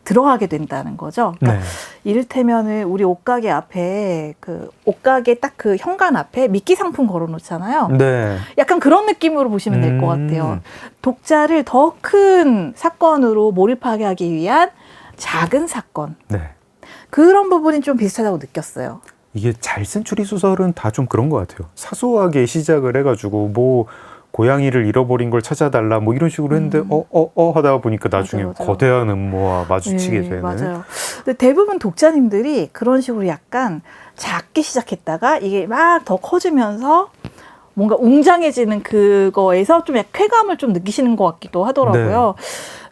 들어가게 된다는 거죠. 그러니까 네. 이를테면은 우리 옷가게 앞에 그 옷가게 딱 그 현관 앞에 미끼 상품 걸어놓잖아요. 네. 약간 그런 느낌으로 보시면 될 것 같아요. 독자를 더 큰 사건으로 몰입하게 하기 위한 작은 사건 네. 그런 부분이 좀 비슷하다고 느꼈어요. 이게 잘 쓴 추리 소설은 다 좀 그런 것 같아요. 사소하게 시작을 해가지고 뭐 고양이를 잃어버린 걸 찾아달라 뭐 이런 식으로 했는데 하다 보니까 나중에 맞아. 거대한 음모와 마주치게 네, 되는. 맞아요. 근데 대부분 독자님들이 그런 식으로 약간 작게 시작했다가 이게 막 더 커지면서 뭔가 웅장해지는 그거에서 좀 약간 쾌감을 좀 느끼시는 것 같기도 하더라고요.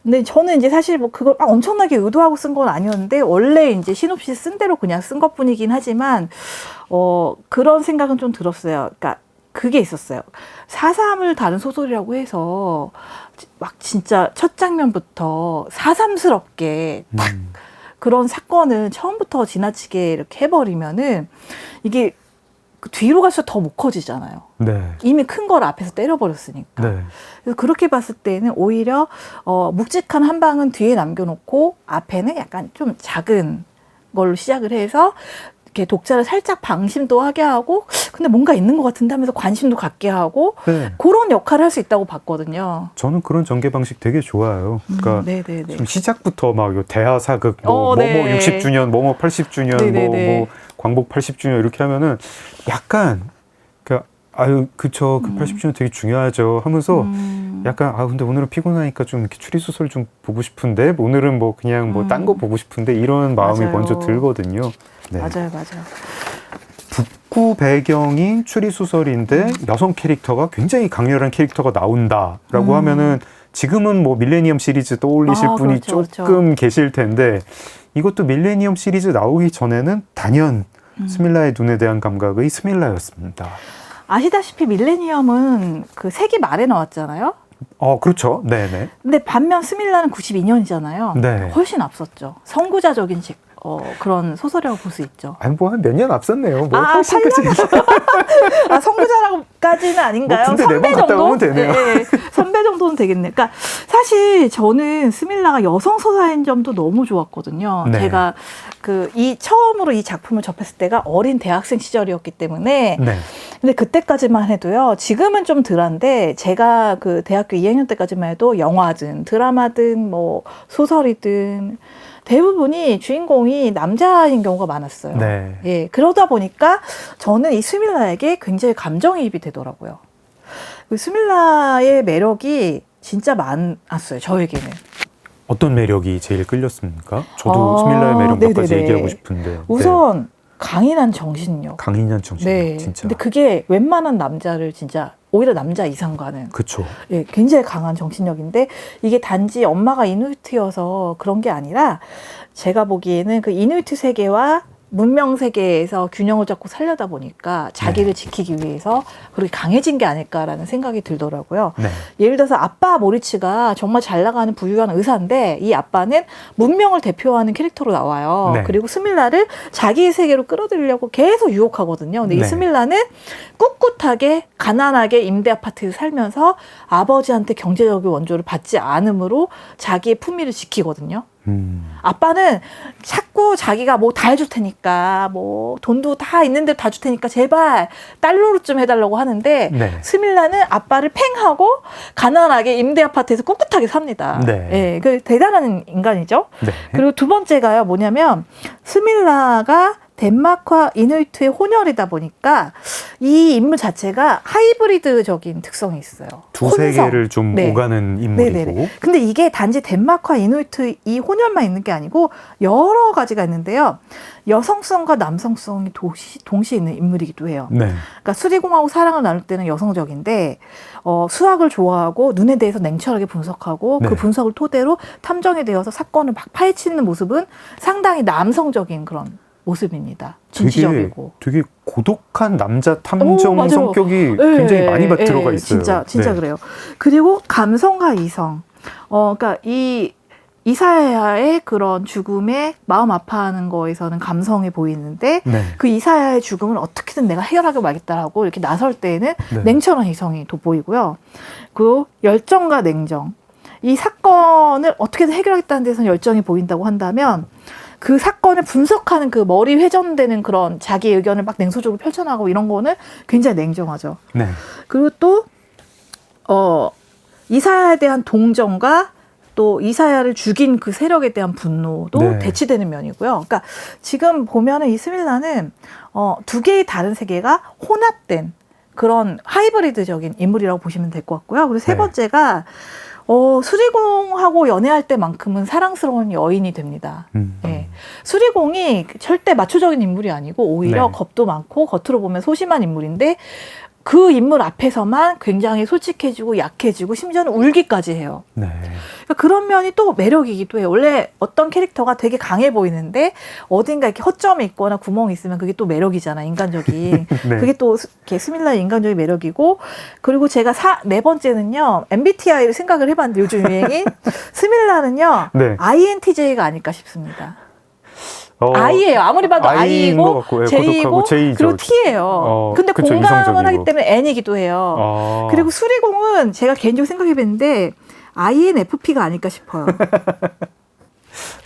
근데 저는 이제 사실 뭐 그걸 막 엄청나게 의도하고 쓴 건 아니었는데 원래 이제 시놉시스 쓴 대로 그냥 쓴 것뿐이긴 하지만 그런 생각은 좀 들었어요. 그러니까 그게 있었어요. 4.3을 다룬 소설이라고 해서 막 진짜 첫 장면부터 4.3스럽게 딱 그런 사건을 처음부터 지나치게 이렇게 해버리면은 이게 뒤로 갈수록 더 못 커지잖아요. 네. 이미 큰 걸 앞에서 때려버렸으니까. 네. 그래서 그렇게 봤을 때는 오히려 묵직한 한 방은 뒤에 남겨놓고 앞에는 약간 좀 작은 걸로 시작을 해서 이렇게 독자를 살짝 방심도 하게 하고 근데 뭔가 있는 것 같은데 하면서 관심도 갖게 하고 네. 그런 역할을 할 수 있다고 봤거든요. 저는 그런 전개 방식 되게 좋아요. 그러니까 네네네. 좀 시작부터 막 요 대하 사극 뭐 네. 60주년, 뭐 80주년, 네네네. 뭐 광복 80주년 이렇게 하면은 약간 아유 그쵸 그 80주년 되게 중요하죠 하면서 약간 근데 오늘은 피곤하니까 좀 이렇게 추리 소설 좀 보고 싶은데 오늘은 뭐 그냥 뭐 딴 거 보고 싶은데 이런 마음이 맞아요. 먼저 들거든요. 네. 맞아요. 북구 배경인 추리 소설인데 여성 캐릭터가 굉장히 강렬한 캐릭터가 나온다라고 하면은 지금은 뭐 밀레니엄 시리즈 떠올리실 분이 그렇죠, 조금 계실 텐데 이것도 밀레니엄 시리즈 나오기 전에는 단연 스밀라의 눈에 대한 감각의 스밀라였습니다. 아시다시피 밀레니엄은 그 세기 말에 나왔잖아요. 그렇죠. 네네. 근데 반면 스밀라는 92년이잖아요. 네. 훨씬 앞섰죠. 선구자적인 그런 소설이라고 볼 수 있죠. 아니 뭐 한 몇 년 앞섰네요. 뭐 아, 8년? 선구자라고까지는 아닌가요? 뭐 군대 선배 4번 갔다 정도? 오면 되네요. 네, 선배 정도는 되겠네요. 그러니까 사실 저는 스밀라가 여성 서사인 점도 너무 좋았거든요. 네. 제가 처음으로 이 작품을 접했을 때가 어린 대학생 시절이었기 때문에 네. 근데 그때까지만 해도요. 지금은 좀 덜한데 제가 그 대학교 2학년 때까지만 해도 영화든 드라마든 뭐 소설이든 대부분이 주인공이 남자인 경우가 많았어요. 네. 예, 그러다 보니까 저는 이 스밀라에게 굉장히 감정이입이 되더라고요. 그 스밀라의 매력이 진짜 많았어요. 저에게는. 어떤 매력이 제일 끌렸습니까? 저도 스밀라의 매력 몇 가지 네네네. 얘기하고 싶은데. 우선 강인한 정신력. 강인한 정신력. 네. 진짜. 근데 그게 웬만한 남자를 진짜 오히려 남자 이상과는 그쵸. 예, 굉장히 강한 정신력인데 이게 단지 엄마가 이누이트여서 그런 게 아니라 제가 보기에는 그 이누이트 세계와 문명 세계에서 균형을 잡고 살려다 보니까 자기를 지키기 위해서 그렇게 강해진 게 아닐까라는 생각이 들더라고요. 네. 예를 들어서 아빠 모리츠가 정말 잘 나가는 부유한 의사인데 이 아빠는 문명을 대표하는 캐릭터로 나와요. 네. 그리고 스밀라를 자기의 세계로 끌어들이려고 계속 유혹하거든요. 근데 이 네. 스밀라는 꿋꿋하게 가난하게 임대 아파트에서 살면서 아버지한테 경제적인 원조를 받지 않으므로 자기의 품위를 지키거든요. 아빠는 자꾸 자기가 뭐 다 해줄 테니까 뭐 돈도 다 있는 대로 다 줄 테니까 제발 달러로 좀 해달라고 하는데 네. 스밀라는 아빠를 팽하고 가난하게 임대 아파트에서 꿋꿋하게 삽니다. 네. 예, 그 대단한 인간이죠. 네. 그리고 두 번째가요 뭐냐면 스밀라가 덴마크와 이누이트의 혼혈이다 보니까 이 인물 자체가 하이브리드적인 특성이 있어요. 두 혼성. 세계를 좀 네. 오가는 인물이고. 네네네. 근데 이게 단지 덴마크와 이누이트 이 혼혈만 있는 게 아니고 여러 가지가 있는데요. 여성성과 남성성이 동시에 있는 인물이기도 해요. 네. 그러니까 수리공하고 사랑을 나눌 때는 여성적인데 수학을 좋아하고 눈에 대해서 냉철하게 분석하고 네. 그 분석을 토대로 탐정이 되어서 사건을 막 파헤치는 모습은 상당히 남성적인 그런 모습입니다. 진취적이고. 되게 고독한 남자 탐정 맞아요. 성격이 네, 굉장히 많이 네, 들어가 있어요. 진짜 네. 그래요. 그리고 감성과 이성. 그러니까 이사야의 그런 죽음에 마음 아파하는 거에서는 감성이 보이는데 네. 그 이사야의 죽음을 어떻게든 내가 해결하고 말겠다라고 이렇게 나설 때에는 네. 냉철한 이성이 돋보이고요. 그 열정과 냉정. 이 사건을 어떻게든 해결하겠다는 데서는 열정이 보인다고 한다면 그 사건을 분석하는 그 머리 회전되는 그런 자기 의견을 막 냉소적으로 펼쳐나가고 이런 거는 굉장히 냉정하죠. 네. 그리고 또 이사야에 대한 동정과 또 이사야를 죽인 그 세력에 대한 분노도 네. 대치되는 면이고요. 그러니까 지금 보면은 이 스밀라는 두 개의 다른 세계가 혼합된 그런 하이브리드적인 인물이라고 보시면 될 것 같고요. 그리고 세 네. 번째가 수리공하고 연애할 때만큼은 사랑스러운 여인이 됩니다. 예. 수리공이 절대 마초적인 인물이 아니고 오히려 네. 겁도 많고 겉으로 보면 소심한 인물인데 그 인물 앞에서만 굉장히 솔직해지고 약해지고 심지어는 울기까지 해요. 네. 그러니까 그런 면이 또 매력이기도 해요. 원래 어떤 캐릭터가 되게 강해 보이는데 어딘가 이렇게 허점이 있거나 구멍이 있으면 그게 또 매력이잖아, 인간적인. 네. 그게 또 이렇게 스밀라의 인간적인 매력이고, 그리고 제가 네 번째는요, MBTI를 생각을 해봤는데 요즘 유행인 스밀라는요, 네. INTJ가 아닐까 싶습니다. I예요. 아무리 봐도 I인 것 I이고 같고, 예, J이고 고독하고 J죠. 그리고 T예요. 근데 그쵸, 공감을 이성적이고. 하기 때문에 N이기도 해요. 아. 그리고 수리공은 제가 개인적으로 생각해봤는데 INFP가 아닐까 싶어요.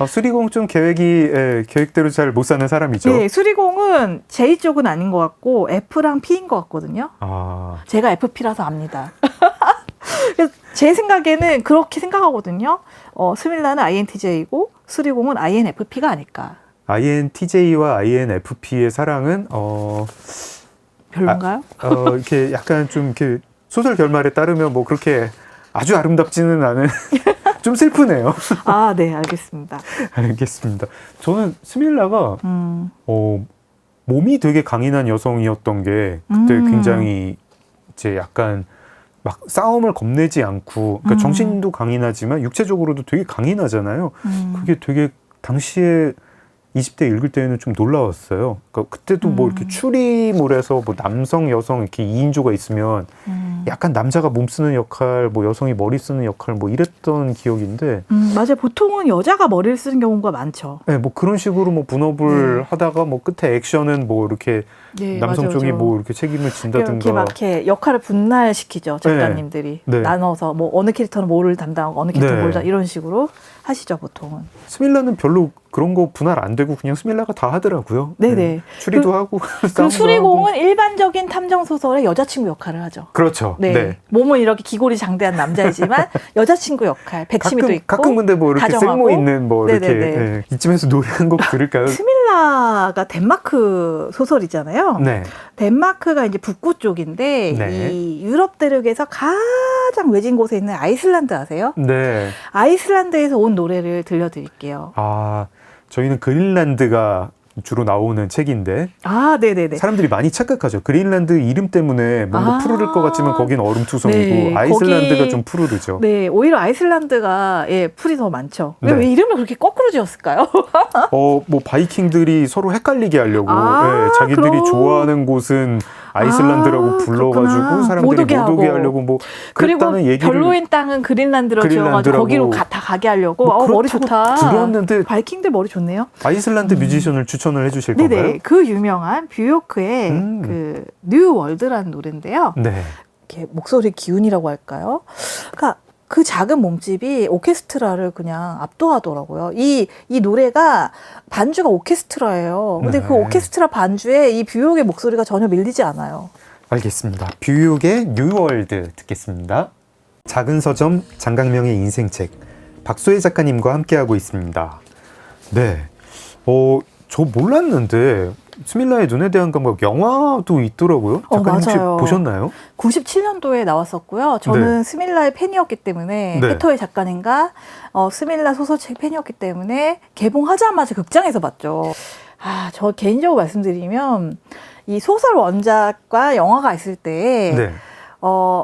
수리공 좀 계획대로 잘 못 사는 사람이죠. 네, 수리공은 J 쪽은 아닌 것 같고 F랑 P인 것 같거든요. 아, 제가 FP라서 압니다. 그래서 제 생각에는 그렇게 생각하거든요. 스밀라는 INTJ이고 수리공은 INFP가 아닐까. INTJ와 INFP의 사랑은 별론가요? 이렇게 약간 좀 이렇게 소설 결말에 따르면 뭐 그렇게 아주 아름답지는 않은 좀 슬프네요. 아, 네, 알겠습니다. 알겠습니다. 저는 스밀라가 몸이 되게 강인한 여성이었던 게 그때 굉장히 이제 약간 막 싸움을 겁내지 않고, 그러니까 정신도 강인하지만 육체적으로도 되게 강인하잖아요. 그게 되게 당시에 20대 읽을 때는 좀 놀라웠어요. 그러니까 그때도 뭐 이렇게 추리물에서 뭐 남성, 여성 이렇게 2인조가 있으면 약간 남자가 몸 쓰는 역할, 뭐 여성이 머리 쓰는 역할, 뭐 이랬던 기억인데. 맞아요. 보통은 여자가 머리를 쓰는 경우가 많죠. 네, 뭐 그런 식으로 뭐 분업을 하다가 뭐 끝에 액션은 뭐 이렇게 네, 남성 맞아요, 쪽이 맞아요. 뭐 이렇게 책임을 진다든가. 이렇게 막 이렇게 역할을 분할시키죠, 작가님들이. 네. 나눠서 뭐 어느 캐릭터는 뭐를 담당하고 어느 캐릭터는 네. 뭘 이런 식으로 하시죠, 보통은. 스밀라는 별로 그런 거 분할 안 되고 그냥 스밀라가 다 하더라고요. 네네. 네. 추리도 하고 그 싸움도 수리공은 하고. 일반적인 탐정 소설의 여자친구 역할을 하죠. 그렇죠. 네. 네. 몸은 이렇게 기골이 장대한 남자이지만 여자친구 역할, 백치미도 있고. 가끔 근데 뭐 이렇게 다정하고. 쓸모 있는 뭐 이렇게 네네네. 이쯤에서 노래 한 곡 들을까요? 스밀라가 덴마크 소설이잖아요. 네. 덴마크가 이제 북부 쪽인데 네. 이 유럽 대륙에서 가장 외진 곳에 있는 아이슬란드 아세요? 네. 아이슬란드에서 온 노래를 들려드릴게요. 저희는 그린란드가 주로 나오는 책인데 아, 네네네. 사람들이 많이 착각하죠. 그린란드 이름 때문에 뭔가 푸르를 것 같지만 거긴 얼음투성이고 네, 아이슬란드가 거기- 좀 푸르르죠. 네, 오히려 아이슬란드가 풀이 더 많죠. 네. 왜 이름을 그렇게 거꾸로 지었을까요? 뭐 바이킹들이 서로 헷갈리게 하려고 자기들이 그럼. 좋아하는 곳은 아이슬란드라고 불러가지고 그렇구나. 사람들이 못 오게 못 오게 하고. 하려고 뭐 그리고 그랬다는 얘기를 별로인 땅은 그린란드로 지어가지고 그린란드라고. 거기로 다 가게 하려고. 뭐 머리 그렇다고 좋다. 들었는데 바이킹들 머리 좋네요. 아이슬란드 뮤지션을 추천을 해주실 건가요? 네네. 그 유명한 뷰요크의 그 뉴 월드라는 노래인데요. 네. 이렇게 목소리 기운이라고 할까요? 그러니까 그 작은 몸집이 오케스트라를 그냥 압도하더라고요. 이 노래가 반주가 오케스트라예요. 근데 네. 그 오케스트라 반주에 이 뷰욕의 목소리가 전혀 밀리지 않아요. 알겠습니다. 뷰욕의 뉴월드 듣겠습니다. 작은 서점 장강명의 인생책 박소혜 작가님과 함께하고 있습니다. 네. 저 몰랐는데 스밀라의 눈에 대한 감각 영화도 있더라고요. 작가님 혹시 맞아요. 보셨나요? 97년도에 나왔었고요. 저는 네. 스밀라의 팬이었기 때문에 네. 해터의 작가님과 스밀라 소설책 팬이었기 때문에 개봉하자마자 극장에서 봤죠. 저 개인적으로 말씀드리면 이 소설 원작과 영화가 있을 때 네.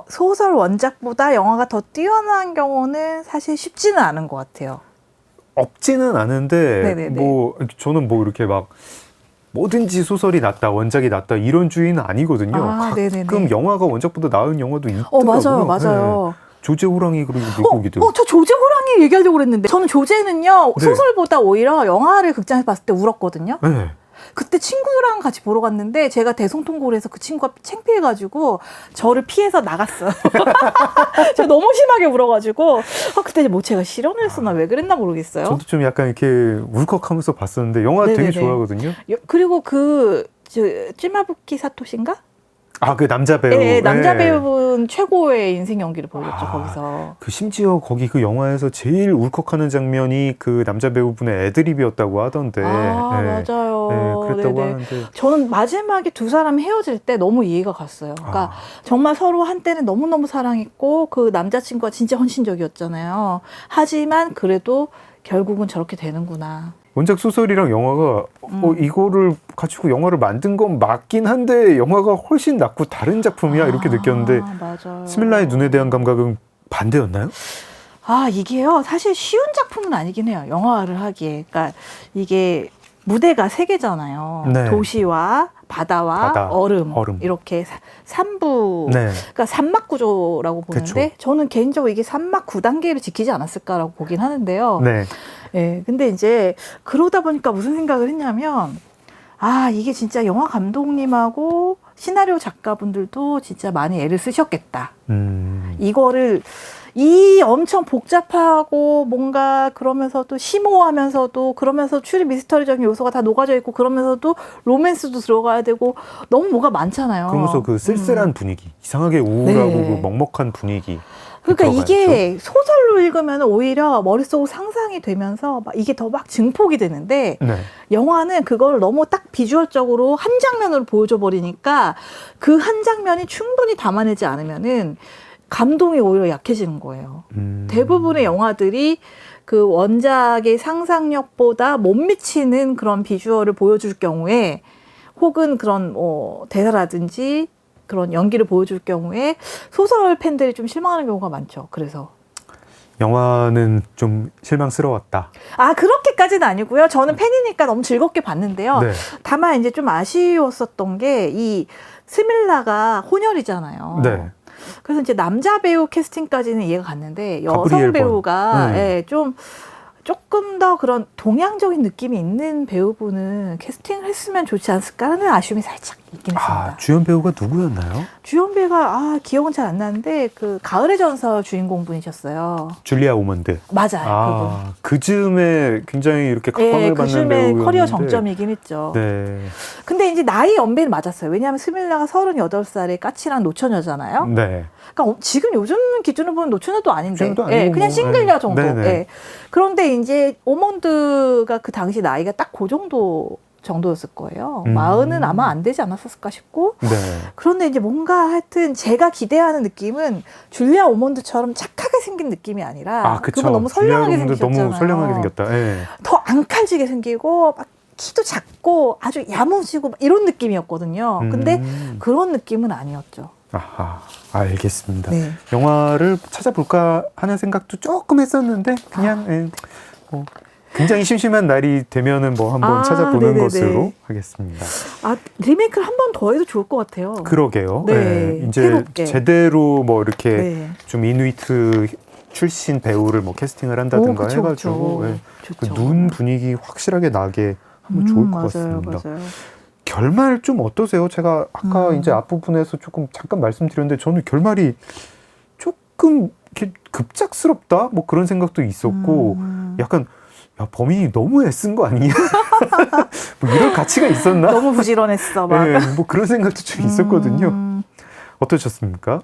소설 원작보다 영화가 더 뛰어난 경우는 사실 쉽지는 않은 것 같아요. 없지는 않은데 네네네. 뭐 저는 뭐 이렇게 막 뭐든지 소설이 낫다, 원작이 낫다 이런 주의는 아니거든요. 가끔 네네네. 영화가 원작보다 나은 영화도 있더라고요. 맞아요. 네. 조제 호랑이 그리고 물고기도. 저 조제 호랑이 얘기하려고 그랬는데 저는 조제는요 네. 소설보다 오히려 영화를 극장에서 봤을 때 울었거든요. 네. 그때 친구랑 같이 보러 갔는데 제가 대성통곡을 해서 그 친구가 창피해가지고 저를 피해서 나갔어요. 제가 너무 심하게 울어가지고 그때 뭐 제가 실언을 했었나 왜 그랬나 모르겠어요. 저도 좀 약간 이렇게 울컥하면서 봤었는데 영화 네네네. 되게 좋아하거든요. 그리고 그 찌마부키 사토시인가? 아, 그 남자 배우. 예, 남자 네. 배우분 최고의 인생 연기를 보여줬죠, 아, 거기서. 그 심지어 거기 그 영화에서 제일 울컥하는 장면이 그 남자 배우분의 애드립이었다고 하던데. 아, 네. 맞아요. 네, 그랬다고 네네. 하는데. 저는 마지막에 두 사람이 헤어질 때 너무 이해가 갔어요. 그러니까 정말 서로 한때는 너무너무 사랑했고 그 남자친구가 진짜 헌신적이었잖아요. 하지만 그래도 결국은 저렇게 되는구나. 원작 소설이랑 영화가 이거를 가지고 영화를 만든 건 맞긴 한데 영화가 훨씬 낫고 다른 작품이야 이렇게 느꼈는데 맞아요. 스밀라의 눈에 대한 감각은 반대였나요? 아, 이게요. 사실 쉬운 작품은 아니긴 해요. 영화를 하기에. 그러니까 이게 무대가 세 개잖아요. 네. 도시와 바다와 바다, 얼음. 얼음. 이렇게 삼부. 네. 그러니까 산막 구조라고 보는데 그쵸. 저는 개인적으로 이게 산막 9단계를 지키지 않았을까라고 보긴 하는데요. 네. 예, 근데 이제 그러다 보니까 무슨 생각을 했냐면 아, 이게 진짜 영화 감독님하고 시나리오 작가분들도 진짜 많이 애를 쓰셨겠다. 이거를 이 엄청 복잡하고 뭔가 그러면서도 심오하면서도 그러면서 추리 미스터리적인 요소가 다 녹아져 있고 그러면서도 로맨스도 들어가야 되고 너무 뭐가 많잖아요. 그러면서 그 쓸쓸한 분위기, 이상하게 우울하고 네. 그 먹먹한 분위기. 그러니까 들어가야죠. 이게 소설로 읽으면 오히려 머릿속으로 상상이 되면서 막 이게 더 막 증폭이 되는데 네. 영화는 그걸 너무 딱 비주얼적으로 한 장면으로 보여줘 버리니까 그 한 장면이 충분히 담아내지 않으면은 감동이 오히려 약해지는 거예요. 대부분의 영화들이 그 원작의 상상력보다 못 미치는 그런 비주얼을 보여줄 경우에 혹은 그런 대사라든지 그런 연기를 보여줄 경우에 소설 팬들이 좀 실망하는 경우가 많죠. 그래서 영화는 좀 실망스러웠다. 아, 그렇게까지는 아니고요. 저는 팬이니까 너무 즐겁게 봤는데요. 네. 다만 이제 좀 아쉬웠었던 게 이 스밀라가 혼혈이잖아요. 네. 그래서 이제 남자 배우 캐스팅까지는 이해가 갔는데 여성 가브리엘 번. 배우가 네. 예, 좀 조금 더 그런 동양적인 느낌이 있는 배우분은 캐스팅을 했으면 좋지 않을까라는 아쉬움이 살짝 있긴 했습니다. 아, 주연 배우가 누구였나요? 주연 배우가 기억은 잘 안 나는데 그 가을의 전설 주인공 분이셨어요. 줄리아 오먼드. 맞아요. 그 즈음에 굉장히 이렇게 각광을 예, 그 받는 즈음에 배우였는데. 커리어 정점이긴 했죠. 네. 근데 이제 나이 연배는 맞았어요. 왜냐하면 스밀라가 38살에 까칠한 노처녀잖아요. 네. 그러니까 지금 요즘 기준으로 보면 노처녀도 아닌데, 노처녀도 아니고 예, 그냥 뭐, 싱글녀 정도. 네네. 예. 그런데 이제 오몬드가 그 당시 나이가 딱 그 정도였을 거예요. 40은 아마 안 되지 않았을까 싶고. 네. 그런데 이제 뭔가 하여튼 제가 기대하는 느낌은 줄리아 오몬드처럼 착하게 생긴 느낌이 아니라 그쵸. 그분 너무 선량하게 줄리아 오먼드 생기셨잖아요. 너무 선량하게 생겼다. 예. 더 앙칼지게 생기고 막 키도 작고 아주 야무지고 막 이런 느낌이었거든요. 근데 그런 느낌은 아니었죠. 아하, 알겠습니다. 네. 영화를 찾아볼까 하는 생각도 조금 했었는데 그냥 굉장히 심심한 날이 되면은 뭐 한번 찾아보는 네네네. 것으로 하겠습니다. 리메이크를 한 번 더 해도 좋을 것 같아요. 그러게요. 네, 예, 이제 새롭게. 제대로 뭐 이렇게 네. 좀 이누이트 출신 배우를 뭐 캐스팅을 한다든가 그쵸, 해가지고 그쵸. 예, 그 좋죠. 눈 분위기 확실하게 나게 하면 좋을 것 맞아요, 같습니다. 맞아요. 결말 좀 어떠세요? 제가 아까 이제 앞부분에서 조금 잠깐 말씀드렸는데 저는 결말이 조금 이렇게 급작스럽다 뭐 그런 생각도 있었고 약간 범인이 너무 애쓴 거 아니냐? 뭐 이런 가치가 있었나? 너무 부지런했어. 막. 네, 뭐 그런 생각도 좀 있었거든요. 어떠셨습니까?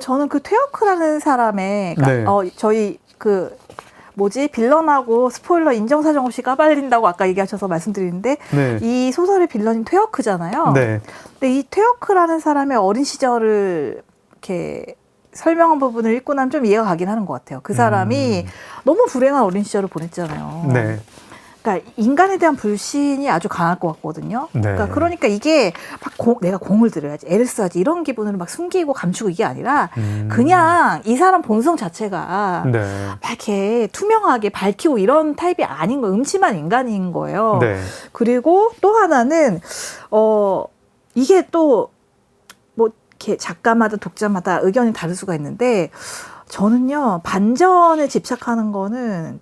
저는 그 퇴어크라는 사람의 그러니까 네. 저희 빌런하고 스포일러 인정사정 없이 까발린다고 아까 얘기하셔서 말씀드리는데 네. 이 소설의 빌런이 퇴어크잖아요. 네. 근데 이 퇴어크라는 사람의 어린 시절을 이렇게 설명한 부분을 읽고 나면 좀 이해가 가긴 하는 것 같아요. 그 사람이 너무 불행한 어린 시절을 보냈잖아요. 네. 그러니까 인간에 대한 불신이 아주 강할 것 같거든요. 네. 그러니까 이게 막 내가 공을 들여야지, 애를 써야지 이런 기분으로 막 숨기고 감추고 이게 아니라 그냥 이 사람 본성 자체가 네. 막 이렇게 투명하게 밝히고 이런 타입이 아닌 거, 음침한 인간인 거예요. 네. 그리고 또 하나는 이게 또 뭐 이렇게 작가마다 독자마다 의견이 다를 수가 있는데. 저는요 반전에 집착하는 거는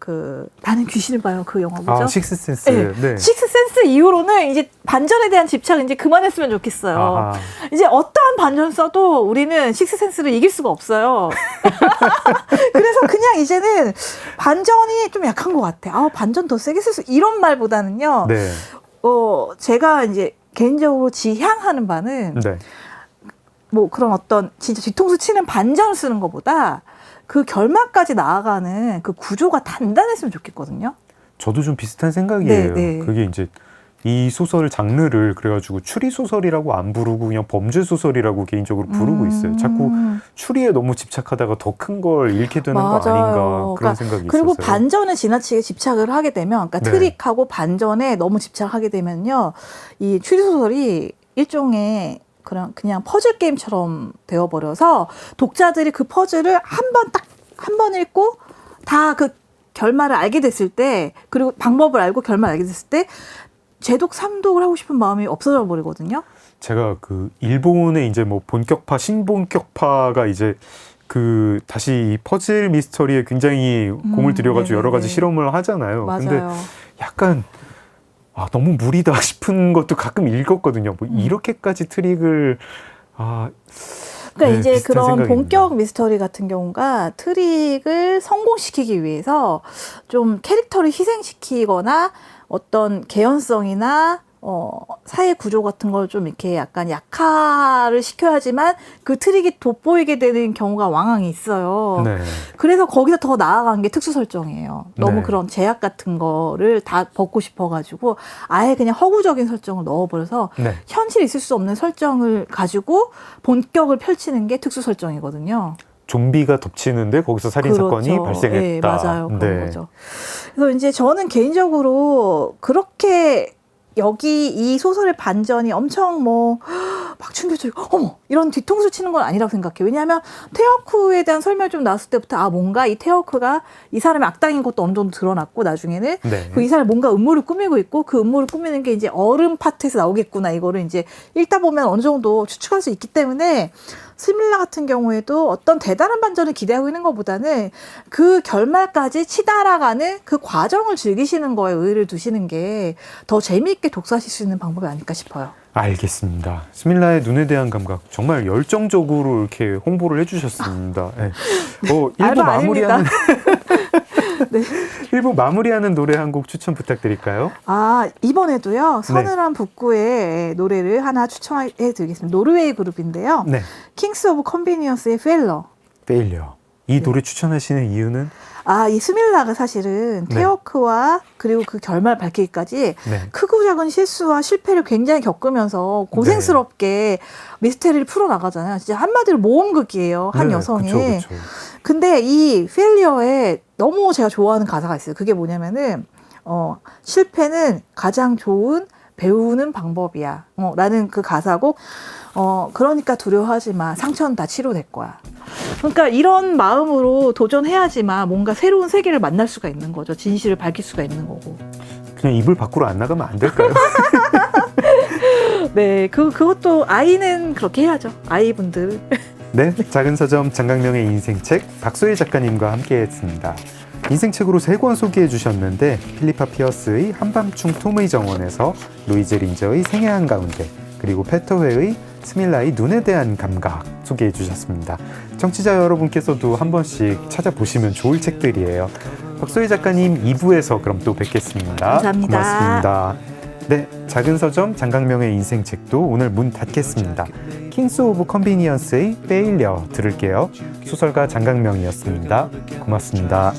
나는 귀신을 봐요 그 영화 뭐죠? 식스센스. 네. 네. 식스센스 이후로는 이제 반전에 대한 집착 이제 그만했으면 좋겠어요. 아하. 이제 어떠한 반전 써도 우리는 식스센스를 이길 수가 없어요. 그래서 그냥 이제는 반전이 좀 약한 것 같아. 반전 더 세게 쓸 수 이런 말보다는요. 네. 제가 이제 개인적으로 지향하는 바는 네. 뭐 그런 어떤 진짜 뒤통수 치는 반전을 쓰는 것보다 그 결말까지 나아가는 그 구조가 단단했으면 좋겠거든요. 저도 좀 비슷한 생각이에요. 네, 네. 그게 이제 이 소설 장르를 그래가지고 추리 소설이라고 안 부르고 그냥 범죄 소설이라고 개인적으로 부르고 있어요. 자꾸 추리에 너무 집착하다가 더 큰 걸 잃게 되는 거 아닌가 그런 생각이 그리고 있었어요. 반전에 지나치게 집착을 하게 되면, 그러니까 네. 트릭하고 반전에 너무 집착하게 되면요, 이 추리 소설이 일종의 그냥 퍼즐 게임처럼 되어버려서 독자들이 그 퍼즐을 한 번 읽고 다 그 결말을 알게 됐을 때, 그리고 방법을 알고 결말을 알게 됐을 때 재독, 삼독을 하고 싶은 마음이 없어져 버리거든요. 제가 그 일본의 이제 뭐 본격파, 신본격파가 이제 그 다시 이 퍼즐 미스터리에 굉장히 공을 들여가지고 여러 가지 실험을 하잖아요. 맞아요. 근데 약간 너무 무리다 싶은 것도 가끔 읽었거든요. 뭐 이렇게까지 트릭을 그러니까 네, 이제 비슷한 그런 생각입니다. 본격 미스터리 같은 경우가 트릭을 성공시키기 위해서 좀 캐릭터를 희생시키거나 어떤 개연성이나 사회 구조 같은 걸 좀 이렇게 약간 약화를 시켜야지만 그 트릭이 돋보이게 되는 경우가 왕왕 있어요. 네. 그래서 거기서 더 나아간 게 특수 설정이에요. 너무 네. 그런 제약 같은 거를 다 벗고 싶어가지고 아예 그냥 허구적인 설정을 넣어버려서 네. 현실에 있을 수 없는 설정을 가지고 본격을 펼치는 게 특수 설정이거든요. 좀비가 덮치는데 거기서 살인 사건이 그렇죠. 발생했다. 네, 맞아요. 그런 네. 거죠. 그래서 이제 저는 개인적으로 그렇게 여기 이 소설의 반전이 엄청 막 충격적이고 어머 이런 뒤통수 치는 건 아니라고 생각해요. 왜냐하면 테오크에 대한 설명이 좀 나왔을 때부터 뭔가 이 테오크가 이 사람의 악당인 것도 어느 정도 드러났고 나중에는 네. 이 사람이 뭔가 음모를 꾸미고 있고 그 음모를 꾸미는 게 이제 어른 파트에서 나오겠구나, 이거를 이제 읽다 보면 어느 정도 추측할 수 있기 때문에 스밀라 같은 경우에도 어떤 대단한 반전을 기대하고 있는 것보다는 그 결말까지 치달아가는 그 과정을 즐기시는 거에 의의를 두시는 게 더 재미있게 독서하실 수 있는 방법이 아닐까 싶어요. 알겠습니다. 스밀라의 눈에 대한 감각 정말 열정적으로 이렇게 홍보를 해주셨습니다. 네. 일부 알바 아닙니다. 마무리하는 네. 일부 마무리하는 노래 한 곡 추천 부탁드릴까요? 이번에도요, 서늘한 북구의 노래를 하나 추천해 드리겠습니다. 노르웨이 그룹인데요. 네. 킹스 오브 컨비니언스의 페일러. 페일리어. 이 노래 추천하시는 이유는? 이 스밀라가 사실은 네. 테오크와 그리고 그 결말 밝히기까지 네. 크고 작은 실수와 실패를 굉장히 겪으면서 고생스럽게 미스테리를 풀어나가잖아요. 진짜 한마디로 모험극이에요. 한 네, 여성이. 그쵸. 근데 이 페일리어에 너무 제가 좋아하는 가사가 있어요. 그게 뭐냐면은 실패는 가장 좋은 배우는 방법이야. 라는 그 가사고, 그러니까 두려워하지 마. 상처는 다 치료될 거야. 그러니까 이런 마음으로 도전해야지만 뭔가 새로운 세계를 만날 수가 있는 거죠. 진실을 밝힐 수가 있는 거고. 그냥 이불 밖으로 안 나가면 안 될까요? 네, 그것도 아이는 그렇게 해야죠. 아이분들. 네, 작은 서점 장강명의 인생책 박소희 작가님과 함께했습니다. 인생책으로 3권 소개해 주셨는데 필리파 피어스의 한밤중 톰의 정원에서, 루이즈 린저의 생애 한가운데, 그리고 페터웨의 스밀라의 눈에 대한 감각 소개해 주셨습니다. 청취자 여러분께서도 한 번씩 찾아보시면 좋을 책들이에요. 박소희 작가님 2부에서 그럼 또 뵙겠습니다. 감사합니다. 고맙습니다. 네, 작은 서점 장강명의 인생책도 오늘 문 닫겠습니다. 킹스 오브 컨비니언스의 페일리어 들을게요. 소설가 장강명이었습니다. 고맙습니다.